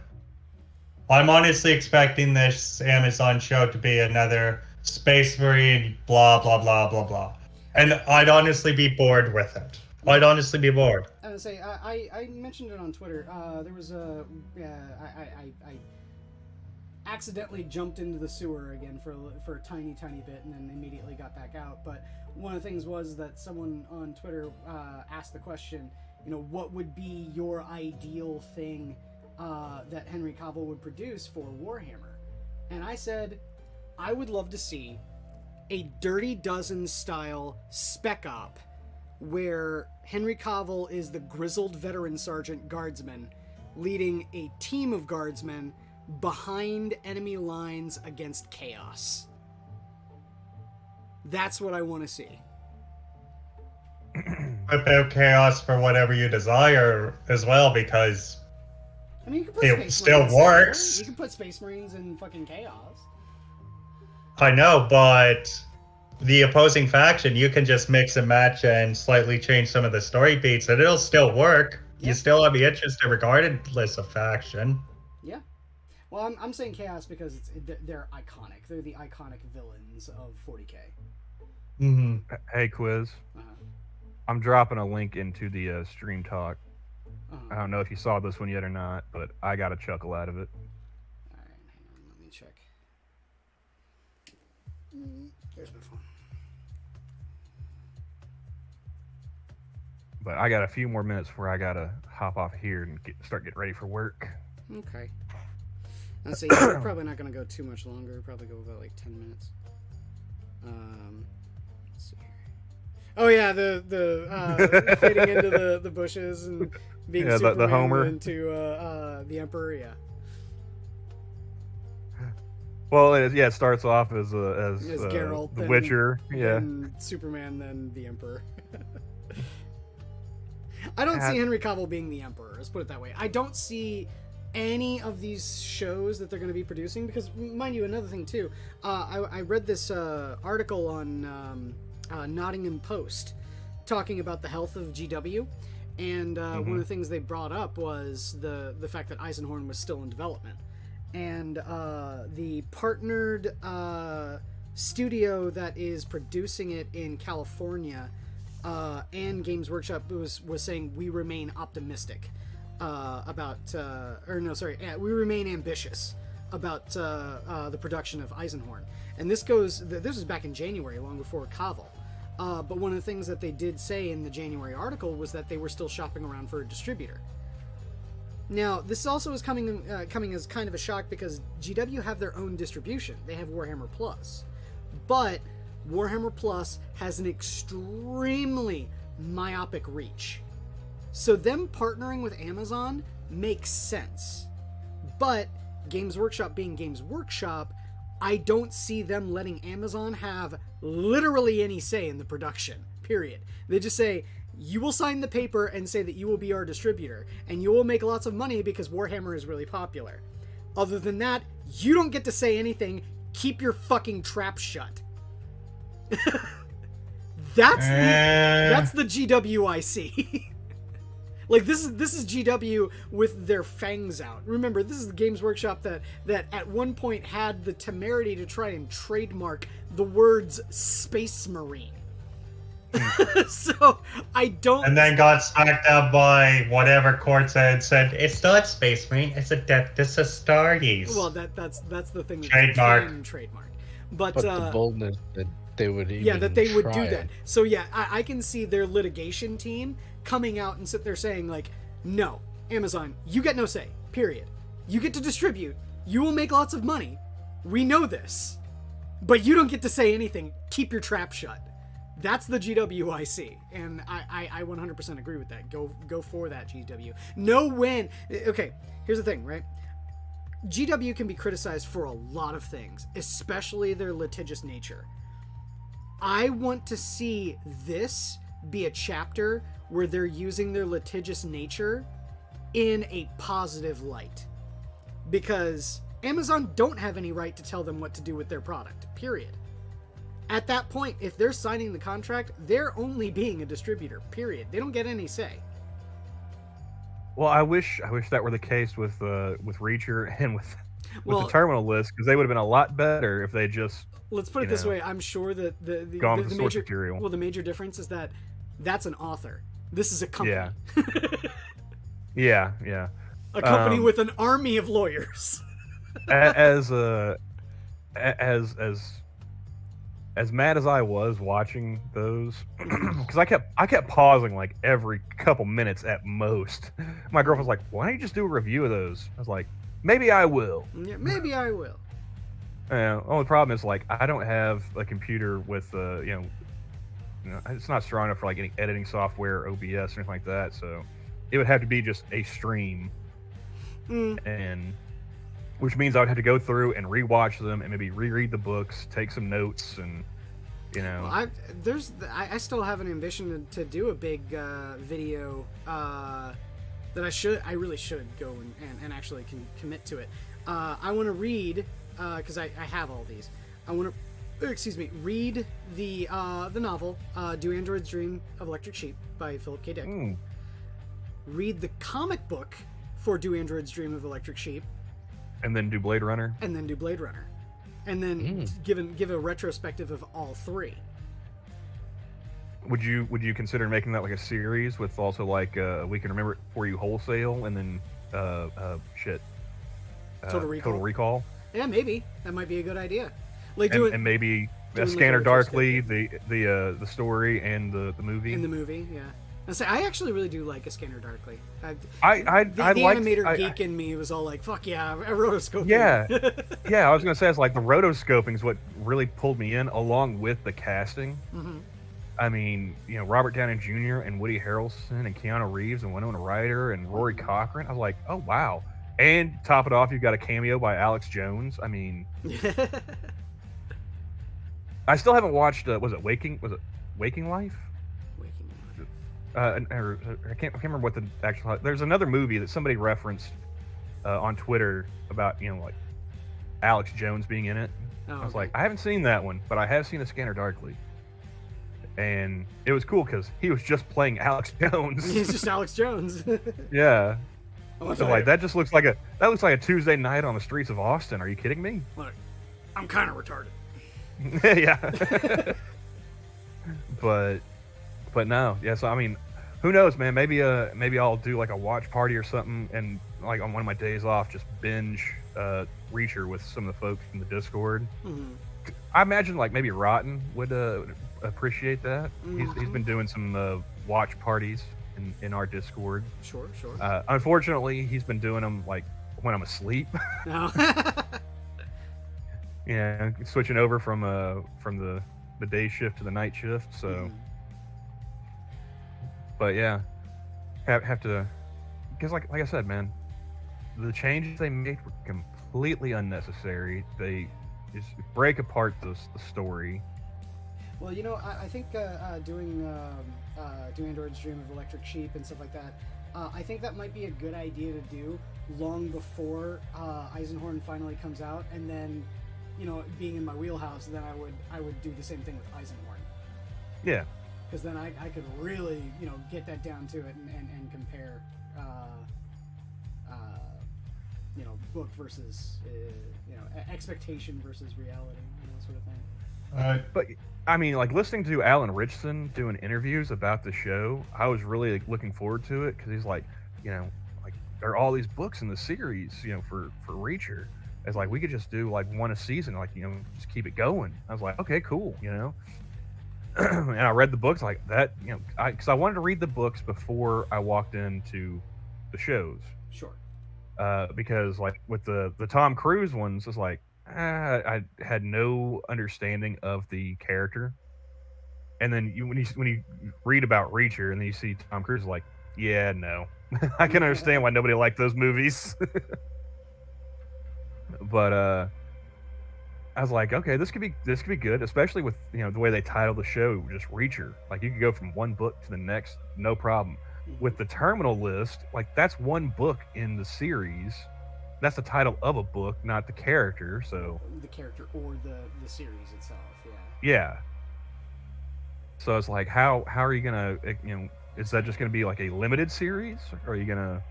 I'm honestly expecting this Amazon show to be another Space Marine, blah, blah, blah, blah, blah. And I'd honestly be bored with it. I'd honestly be bored. I would say, I mentioned it on Twitter. There was a... I accidentally jumped into the sewer again for a tiny bit and then immediately got back out. But one of the things was that someone on Twitter asked the question, what would be your ideal thing that Henry Cavill would produce for Warhammer? And I said, I would love to see a Dirty Dozen style spec op where Henry Cavill is the grizzled veteran sergeant guardsman leading a team of guardsmen behind enemy lines against chaos. That's what I want to see. Whip out chaos for whatever you desire as well, because I mean, you can put it Space still Marines works. there. You can put Space Marines in fucking chaos. I know, but the opposing faction, you can just mix and match and slightly change some of the story beats, and it'll still work. You still have the interest regardless of faction. Yeah. Well, I'm saying chaos because they're iconic. They're the iconic villains of 40K. Mm-hmm. Hey, Quiz. I'm dropping a link into the stream talk. I don't know if you saw this one yet or not, but I got a chuckle out of it. All right, hang on, let me check. There's my phone. But I got a few more minutes before I gotta hop off here and start getting ready for work. Okay. Let's see. We're probably not going to go too much longer. Probably go about like 10 minutes. Let's see here. Oh yeah, the fading into the bushes and being Superman the Homer into the Emperor. Yeah. Well, it starts off as Geralt, the Witcher, then Superman, then the Emperor. I don't see Henry Cavill being the Emperor. Let's put it that way. I don't see any of these shows that they're going to be producing, because, mind you, another thing too, I read this article on Nottingham Post talking about the health of GW, and one of the things they brought up was the fact that Eisenhorn was still in development, and the partnered studio that is producing it in California and Games Workshop was saying we remain optimistic we remain ambitious about the production of Eisenhorn. And this is back in January, long before Cavill. But one of the things that they did say in the January article was that they were still shopping around for a distributor. Now, this also is coming as kind of a shock because GW have their own distribution. They have Warhammer Plus. But Warhammer Plus has an extremely myopic reach. So them partnering with Amazon makes sense. But Games Workshop being Games Workshop, I don't see them letting Amazon have literally any say in the production, period. They just say, you will sign the paper and say that you will be our distributor, and you will make lots of money because Warhammer is really popular. Other than that, you don't get to say anything. Keep your fucking trap shut. That's the GW I see. Like, this is GW with their fangs out. Remember, this is the Games Workshop that at one point had the temerity to try and trademark the words Space Marine. So, I don't... And then got smacked up by whatever court said, it's not Space Marine, it's a Stargaze. Well, that's the thing that trademark. They can trademark. But the boldness that they would even that they would do try that. So, yeah, I can see their litigation team coming out and sit there saying, like, no, Amazon, you get no say, period. You get to distribute. You will make lots of money. We know this. But you don't get to say anything. Keep your trap shut. That's the GW I see. And I 100% agree with that. Go for that, GW. Know when... Okay, here's the thing, right? GW can be criticized for a lot of things, especially their litigious nature. I want to see this be a chapter where they're using their litigious nature in a positive light. Because Amazon don't have any right to tell them what to do with their product, period. At that point, if they're signing the contract, they're only being a distributor, period. They don't get any say. Well, I wish that were the case with Reacher and with Well, the terminal list, because they would have been a lot better if they just. Let's put it this way. I'm sure that the source major material. Well, the major difference is that that's an author. This is a company. Yeah. Yeah. A company with an army of lawyers. as mad as I was watching those, because I kept pausing like every couple minutes at most. My girlfriend was like, "Why don't you just do a review of those?" I was like, "Maybe I will." Yeah, maybe I will. Only problem is like I don't have a computer with it's not strong enough for like any editing software, OBS, or anything like that. So it would have to be just a stream, and which means I would have to go through and rewatch them and maybe reread the books, take some notes, and Well, I still have an ambition to do a big video that I really should go and actually commit to it. I want to read because I have all these. I want to read the novel "Do Androids Dream of Electric Sheep" by Philip K. Dick. Read the comic book for "Do Androids Dream of Electric Sheep," and then do Blade Runner. And then give a retrospective of all three. Would you consider making that like a series with also like We Can Remember It For You Wholesale and then Total Recall? Yeah, maybe that might be a good idea. Like and maybe Scanner Darkly, the story and the movie. In the movie, yeah. I actually really do like A Scanner Darkly. The animator geek in me was all like, "Fuck yeah, rotoscoping." Yeah, yeah. I was gonna say it's like the rotoscoping is what really pulled me in, along with the casting. Mm-hmm. I mean, Robert Downey Jr. and Woody Harrelson and Keanu Reeves and Winona Ryder and Rory Cochrane. I was like, oh wow. And top it off, you've got a cameo by Alex Jones. I mean, I still haven't watched. Was it Waking Life? I can't remember what the actual. There's another movie that somebody referenced on Twitter about like Alex Jones being in it. I was like, I haven't seen that one, but I have seen A Scanner Darkly, and it was cool because he was just playing Alex Jones. He's just Alex Jones. Yeah. So like that just looks like a Tuesday night on the streets of Austin. Are you kidding me? Look, I'm kind of retarded. Yeah. But no, yeah. So I mean, who knows, man? Maybe I'll do like a watch party or something, and like on one of my days off, just binge Reacher with some of the folks in the Discord. Mm-hmm. I imagine like maybe Rotten would appreciate that. Mm-hmm. He's been doing some watch parties in our Discord. Sure. Unfortunately, he's been doing them like when I'm asleep. No. Yeah, switching over from the day shift to the night shift. So. Mm-hmm. But yeah, have to, because like I said, man, the changes they made were completely unnecessary. They just break apart the story. Well, I think doing Do Androids Dream of Electric Sheep and stuff like that, I think that might be a good idea to do long before Eisenhorn finally comes out, and then, being in my wheelhouse, then I would do the same thing with Eisenhorn. Yeah. Because then I could really, get that down to it and compare, book versus, expectation versus reality, sort of thing. But I mean, like listening to Alan Richson doing interviews about the show, I was really looking forward to it because he's like, like there are all these books in the series, for Reacher. It's like we could just do like one a season, like just keep it going. I was like, okay, cool, And I read the books like that, because I wanted to read the books before I walked into the shows. Sure. Because like with the Tom Cruise ones, it's like I had no understanding of the character, and then when you read about Reacher and then you see Tom Cruise, like, yeah, no, I can understand why nobody liked those movies. But I was like, okay, this could be good, especially with the way they title the show, just Reacher. Like you could go from one book to the next, no problem. With the terminal list, like that's one book in the series, that's the title of a book, not the character. So the character or the series itself. yeah. So it's like, how are you gonna, is that just gonna be like a limited series, or are you gonna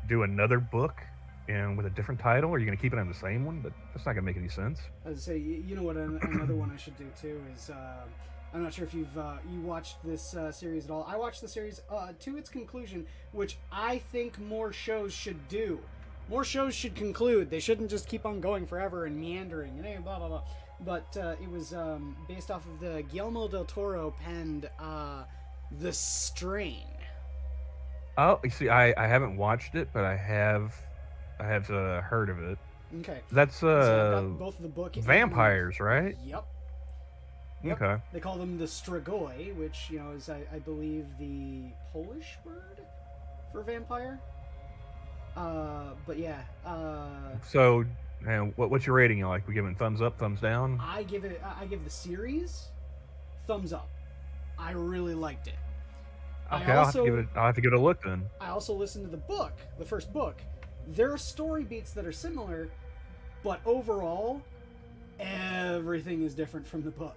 do another book and with a different title, or are you gonna keep it on the same one? But that's not gonna make any sense. I would say, you know what, another one I should do too is, I'm not sure if you watched this series at all. I watched the series to its conclusion, which I think more shows should do. More shows should conclude. They shouldn't just keep on going forever and meandering and blah blah blah. But it was based off of the Guillermo del Toro penned The Strain. Oh, you see, I haven't watched it, but I have heard of it. Okay. That's both the book vampires, right? Yep. Okay. They call them the Strigoi, which is I believe the Polish word for vampire. But yeah. So, what's your rating? Like, we giving thumbs up, thumbs down? I give the series thumbs up. I really liked it. Okay, I'll have to give it a look then. I also listened to the book, the first book. There are story beats that are similar, but overall, everything is different from the book.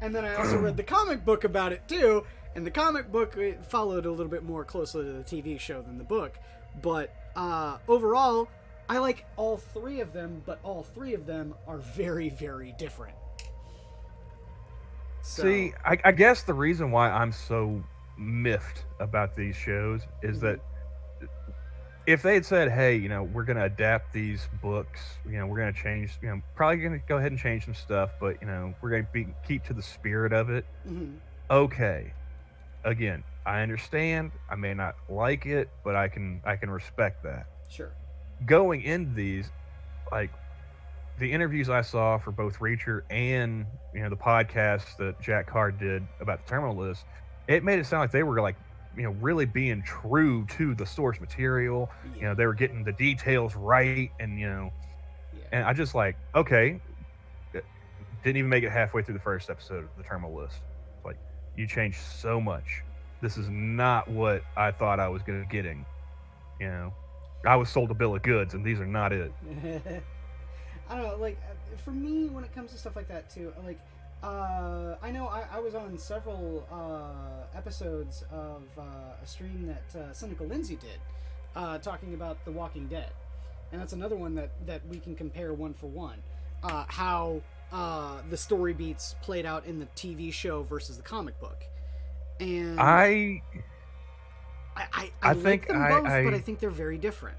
And then I also read the comic book about it too, and the comic book followed a little bit more closely to the TV show than the book. But overall, I like all three of them, but all three of them are very, very different. So, see, I guess the reason why I'm so miffed about these shows is that if they had said, hey, we're going to adapt these books, we're going to change, probably going to go ahead and change some stuff, but, we're going to keep to the spirit of it. Mm-hmm. Okay. Again, I understand. I may not like it, but I can respect that. Sure. Going into these, like, the interviews I saw for both Reacher and, the podcast that Jack Carr did about the Terminal List, it made it sound like they were, like, really being true to the source material. Yeah. They were getting the details right, and, and I just like, okay, didn't even make it halfway through the first episode of the Terminal List. Like, you changed so much. This is not what I thought I was getting. I was sold a bill of goods, and these are not it. I don't know, like, for me, when it comes to stuff like that, too, like, I know I was on several episodes of a stream that Cynical Lindsay did, talking about The Walking Dead. And that's another one that we can compare one for one. How the story beats played out in the TV show versus the comic book. And I think them both, but I think they're very different.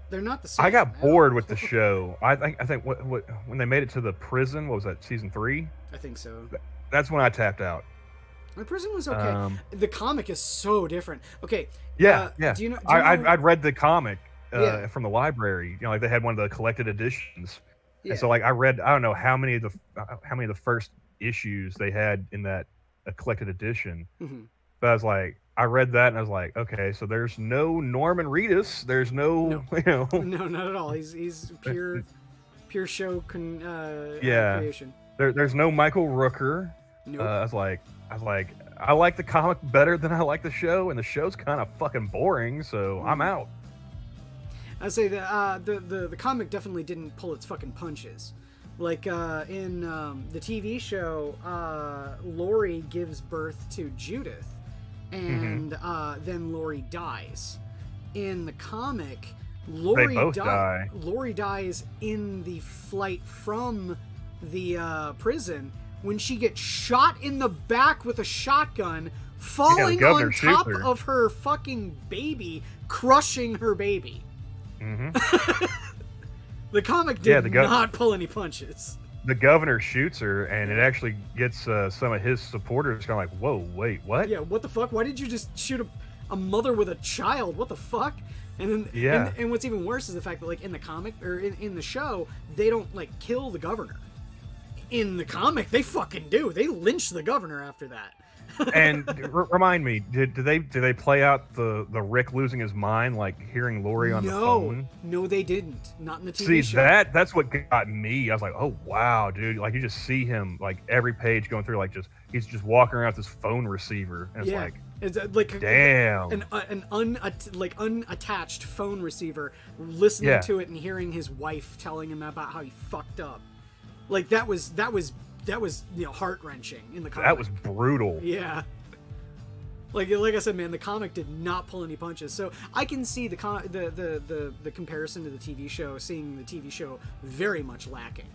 They're not the same. I got bored with the show. I think what when they made it to the prison, what was that, season 3? I think so. That's when I tapped out. The prison was okay. The comic is so different. Okay. Yeah. Do you know? I'd read the comic from the library. Like they had one of the collected editions. Yeah. And so like I read, I don't know how many of the first issues they had in that collected edition. Mm-hmm. But I was like, I read that and I was like, okay, so there's no Norman Reedus. There's no. No, not at all. He's pure show creation. There's no Michael Rooker. Nope. I was like, I like the comic better than I like the show, and the show's kind of fucking boring, so I'm out. I'd say the comic definitely didn't pull its fucking punches. Like in the TV show, Lori gives birth to Judith, and then Lori dies. In the comic, Lori dies in the flight from the prison when she gets shot in the back with a shotgun, falling on top of her fucking baby, crushing her baby. The comic did not pull any punches. The governor shoots her, and it actually gets some of his supporters kind of like, whoa, wait, what? Yeah, what the fuck? Why did you just shoot a mother with a child? What the fuck? And then, and what's even worse is the fact that, like, in the comic, or in the show, they don't, like, kill the governor. In the comic, they fucking do. They lynch the governor after that. And remind me, did they play out the Rick losing his mind, like hearing Lori on the phone? No, they didn't. Not in the TV show. See, that's what got me. I was like, oh wow, dude! Like you just see him like every page going through, like he's just walking around with this phone receiver, and it's like, It's like Damn. an unattached phone receiver, listening to it and hearing his wife telling him about how he fucked up. Like that was heart wrenching in the comic. That was brutal. Yeah. Like I said, man, the comic did not pull any punches. So I can see the comparison to the TV show, seeing the TV show very much lacking.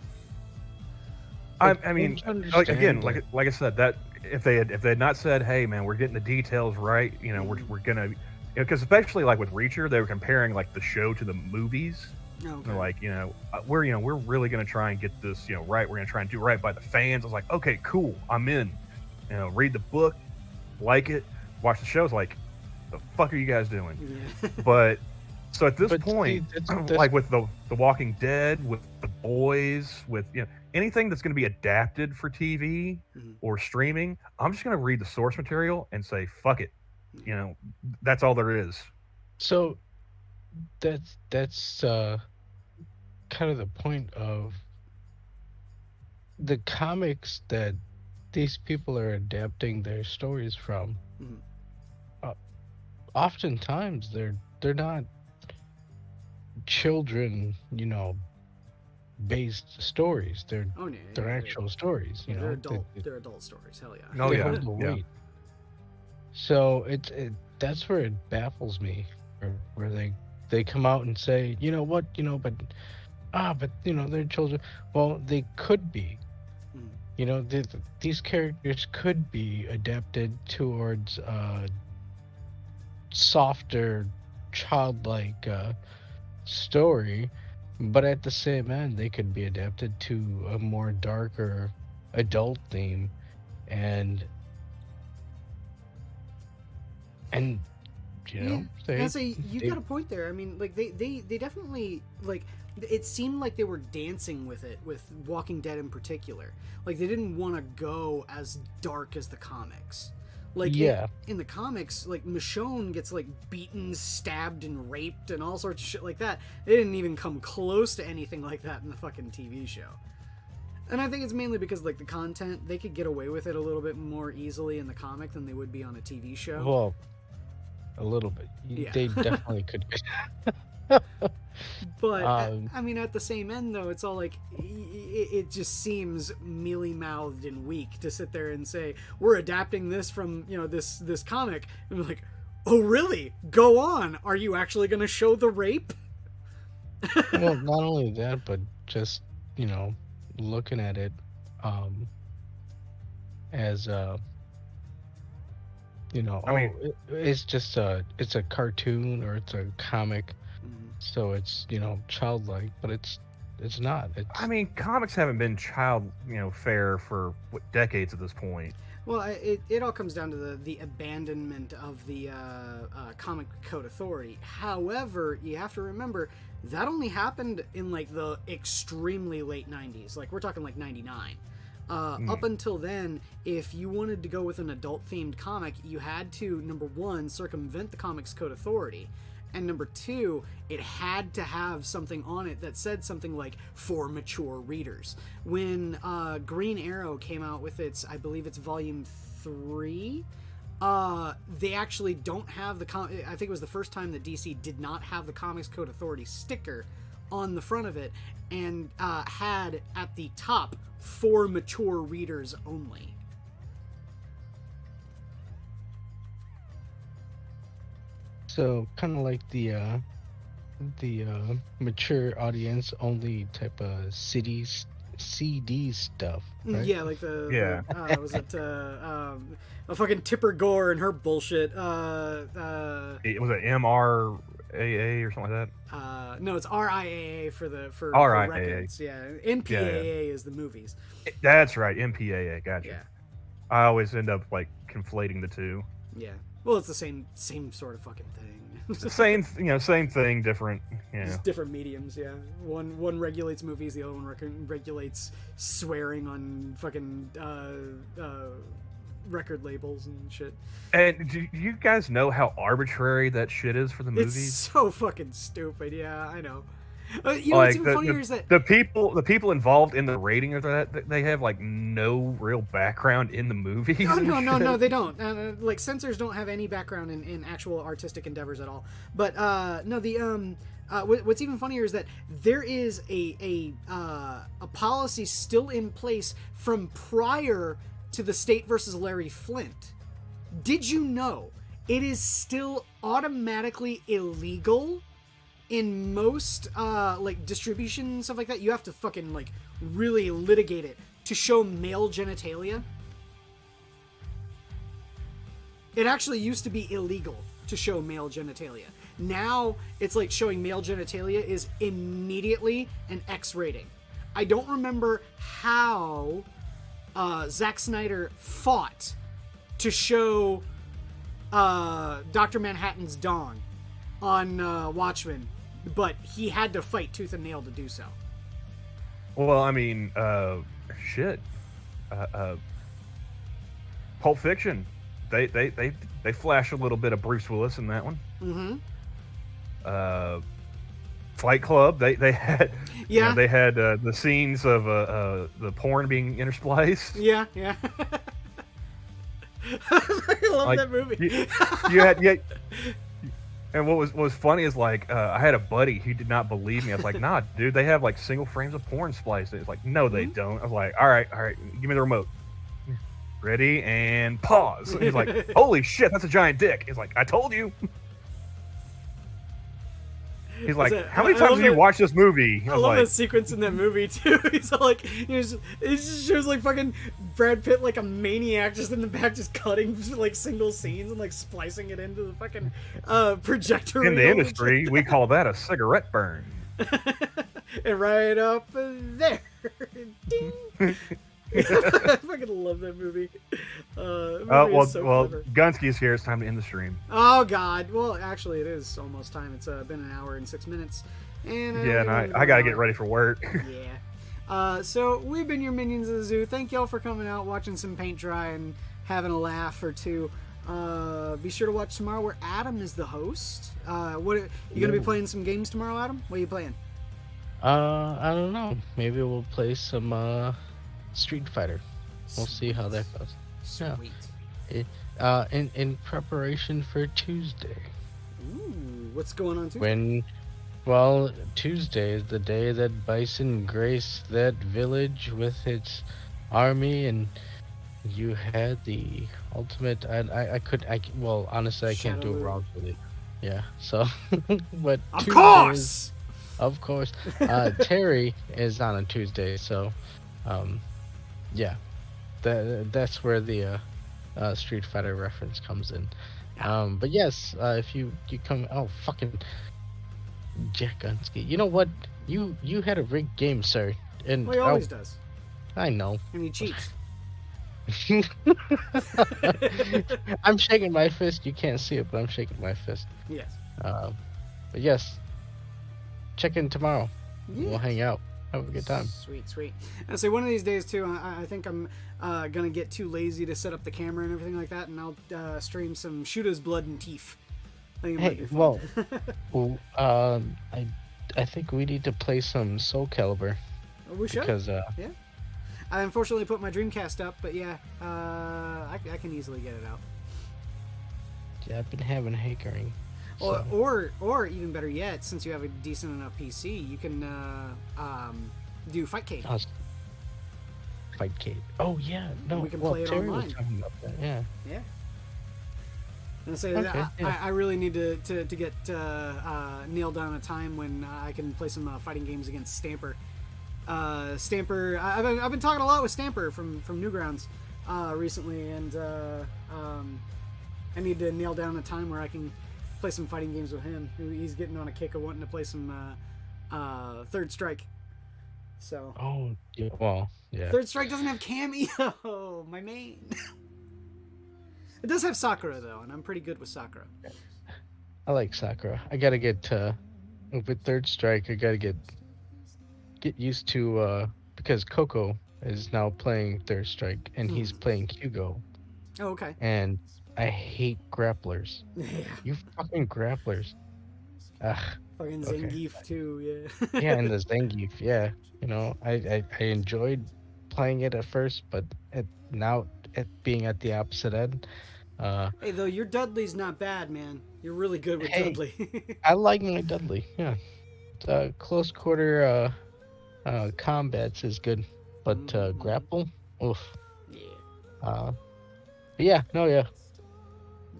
I mean, like I said, that if they had not said, "Hey, man, we're getting the details right," we're gonna, because especially like with Reacher, they were comparing like the show to the movies. Okay. They're like, we're really gonna try and get this, right. We're gonna try and do right by the fans. I was like, okay, cool, I'm in. Read the book, like it, watch the show. It's like, the fuck are you guys doing? Yeah. But so at this point, that's... like with the Walking Dead, with The Boys, with anything that's going to be adapted for TV or streaming, I'm just going to read the source material and say, fuck it. That's all there is. So that's kind of the point of the comics that these people are adapting their stories from. Oftentimes they're not children, based stories. They're actual stories. They're adult stories. Hell yeah. Oh yeah. So that's where it baffles me, where they come out and say, but they're children. Well, they could be. These characters could be adapted towards softer, childlike story, but at the same end, they could be adapted to a more darker adult theme, and you got a point there. I mean, like they definitely, like, it seemed like they were dancing with it, with Walking Dead in particular. Like they didn't want to go as dark as the comics. Like in the comics, like Michonne gets like beaten, stabbed, and raped, and all sorts of shit like that. They didn't even come close to anything like that in the fucking TV show. And I think it's mainly because like the content, they could get away with it a little bit more easily in the comic than they would be on a TV show. Well, a little bit. Yeah. They definitely could. But I mean, at the same end, though, it's all like it just seems mealy-mouthed and weak to sit there and say we're adapting this from this comic, and we're like, oh really? Go on. Are you actually going to show the rape? Well, not only that, but just looking at it as it's just it's a cartoon or it's a comic. So it's childlike, but it's not. I mean, comics haven't been fair for decades at this point. Well, it all comes down to the abandonment of the Comic Code Authority. However, you have to remember that only happened in like the extremely late 90s. Like we're talking like 99. Up until then, if you wanted to go with an adult-themed comic, you had to, number one, circumvent the Comics Code Authority. And number two, it had to have something on it that said something like, for mature readers. When Green Arrow came out with its, I believe it's volume 3, they actually don't have I think it was the first time that DC did not have the Comics Code Authority sticker on the front of it, and had at the top, for mature readers only. So kind of like the mature audience only type of CD stuff, right? Yeah, like was it a fucking Tipper Gore and her bullshit? Was it MRAA or something like that? No, it's RIAA for RIAA. records. Yeah, MPAA is the movies. That's right, MPAA. Gotcha. Yeah. I always end up like conflating the two. Yeah. Well, it's the same sort of fucking thing. same thing, different. Just different mediums. Yeah. One regulates movies, the other one regulates swearing on fucking record labels and shit. And do you guys know how arbitrary that shit is for the movies? It's so fucking stupid. Yeah, I know. You know what's even funnier is that the people involved in the rating of that, they have like no real background in the movies. No, they don't. Like censors don't have any background in actual artistic endeavors at all. But no, the what's even funnier is that there is a policy still in place from prior to the State versus Larry Flint. Did you know it is still automatically illegal in most like distribution and stuff like that? You have to fucking like really litigate it to show male genitalia. It actually used to be illegal to show male genitalia. Now it's like showing male genitalia is immediately an X rating. I don't remember how Zack Snyder fought to show Dr. Manhattan's dong on Watchmen, but he had to fight tooth and nail to do so. Well, I mean, shit. Pulp Fiction, they flash a little bit of Bruce Willis in that one. Mm-hmm. Fight Club, they had they had the scenes of the porn being interspliced. Yeah. I love that movie. You had. And what was funny is like I had a buddy who did not believe me. I was like, nah, dude, they have like single frames of porn spliced. It's like, no, they don't. I was like, all right, give me the remote. Ready and pause. He's like, holy shit, that's a giant dick. He's like, I told you. He's like, how many times have you watched this movie? I love that sequence in that movie too. He's all like, it just shows like fucking Brad Pitt like a maniac just in the back, just cutting like single scenes and like splicing it into the fucking projector. In the industry, we call that a cigarette burn. And right up there, ding. I fucking love that movie. Well, clever. Gunsky's here. It's time to end the stream. Oh God! Well, actually, it is almost time. It's been an hour and 6 minutes, and I gotta get ready for work. Yeah. So we've been your minions of the zoo. Thank y'all for coming out, watching some paint dry, and having a laugh or two. Be sure to watch tomorrow, where Adam is the host. What you gonna be playing some games tomorrow, Adam? What are you playing? I don't know. Maybe we'll play some Street Fighter. We'll see how that goes. Sweet. Yeah. In preparation for Tuesday. Ooh, what's going on Tuesday? Tuesday is the day that Bison graced that village with its army, and you had the ultimate. Honestly, I can't do it wrong with it. Yeah. So, but of course, Terry is on a Tuesday, so. Yeah, that's where the Street Fighter reference comes in. But yes, if you come, fucking Jack Gunsky. You know what? You had a rigged game, sir. And he always does. I know. And he cheats. I'm shaking my fist. You can't see it, but I'm shaking my fist. Yes. But yes, check in tomorrow. Yeah. We'll hang out. Have a good time. Sweet. I say one of these days too. I think I'm gonna get too lazy to set up the camera and everything like that, and I'll stream some Shoota's Blood and Teeth. I think we need to play some Soul Calibur. We should. Because yeah. I unfortunately put my Dreamcast up, but yeah, I can easily get it out. Yeah, I've been having hankering. So. Or even better yet, since you have a decent enough PC, you can do Fightcade. Fightcade. Oh yeah, no. We can play it Terry online. Was talking about that. Yeah. Yeah. And so I really need to get nailed down a time when I can play some fighting games against Stamper. Stamper. I've been talking a lot with Stamper from Newgrounds recently, and I need to nail down a time where I can play some fighting games with him. He's getting on a kick of wanting to play some Third Strike. So. Oh, yeah, well, yeah. Third Strike doesn't have Cameo, my main. It does have Sakura though, and I'm pretty good with Sakura. I like Sakura. I gotta get with Third Strike. I gotta get used to because Coco is now playing Third Strike, and he's playing Hugo. Oh, okay. And I hate grapplers. Yeah. You fucking grapplers. Ugh. Fucking Okay. Zangief too, yeah. Yeah, and the Zangief, yeah. You know, I enjoyed playing it at first, but now being at the opposite end, Hey, though, your Dudley's not bad, man. You're really good with Hey. Dudley. I like my Dudley. Yeah, close quarter combats is good, but grapple, oof. Yeah. Yeah, no, yeah.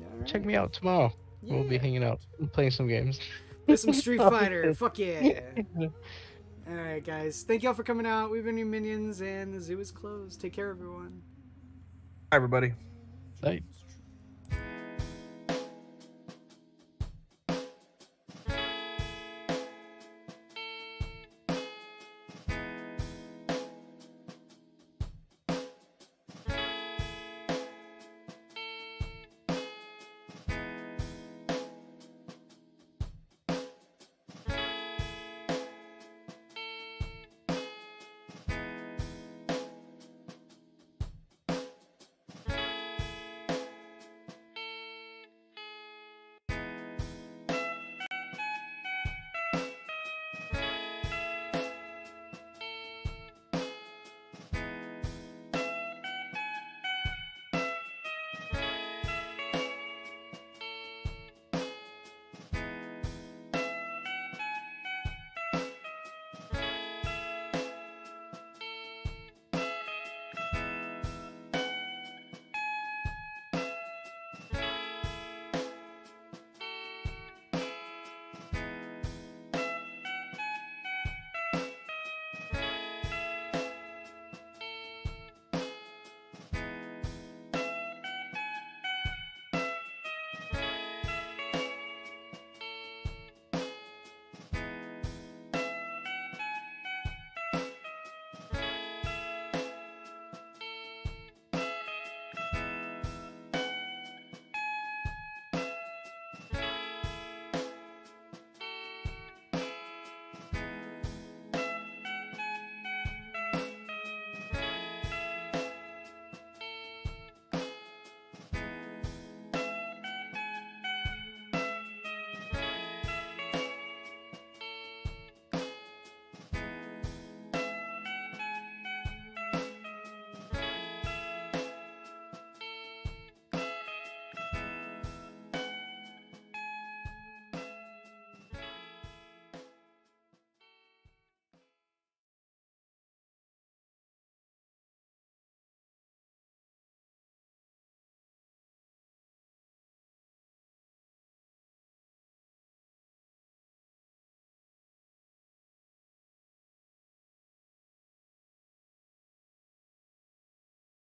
All Check right. me out tomorrow. We'll be Yeah. hanging out, and playing some games. Play some Street Fighter. Fuck yeah. All right, guys. Thank y'all for coming out. We've been your minions, and the zoo is closed. Take care, everyone. Hi, everybody. Night.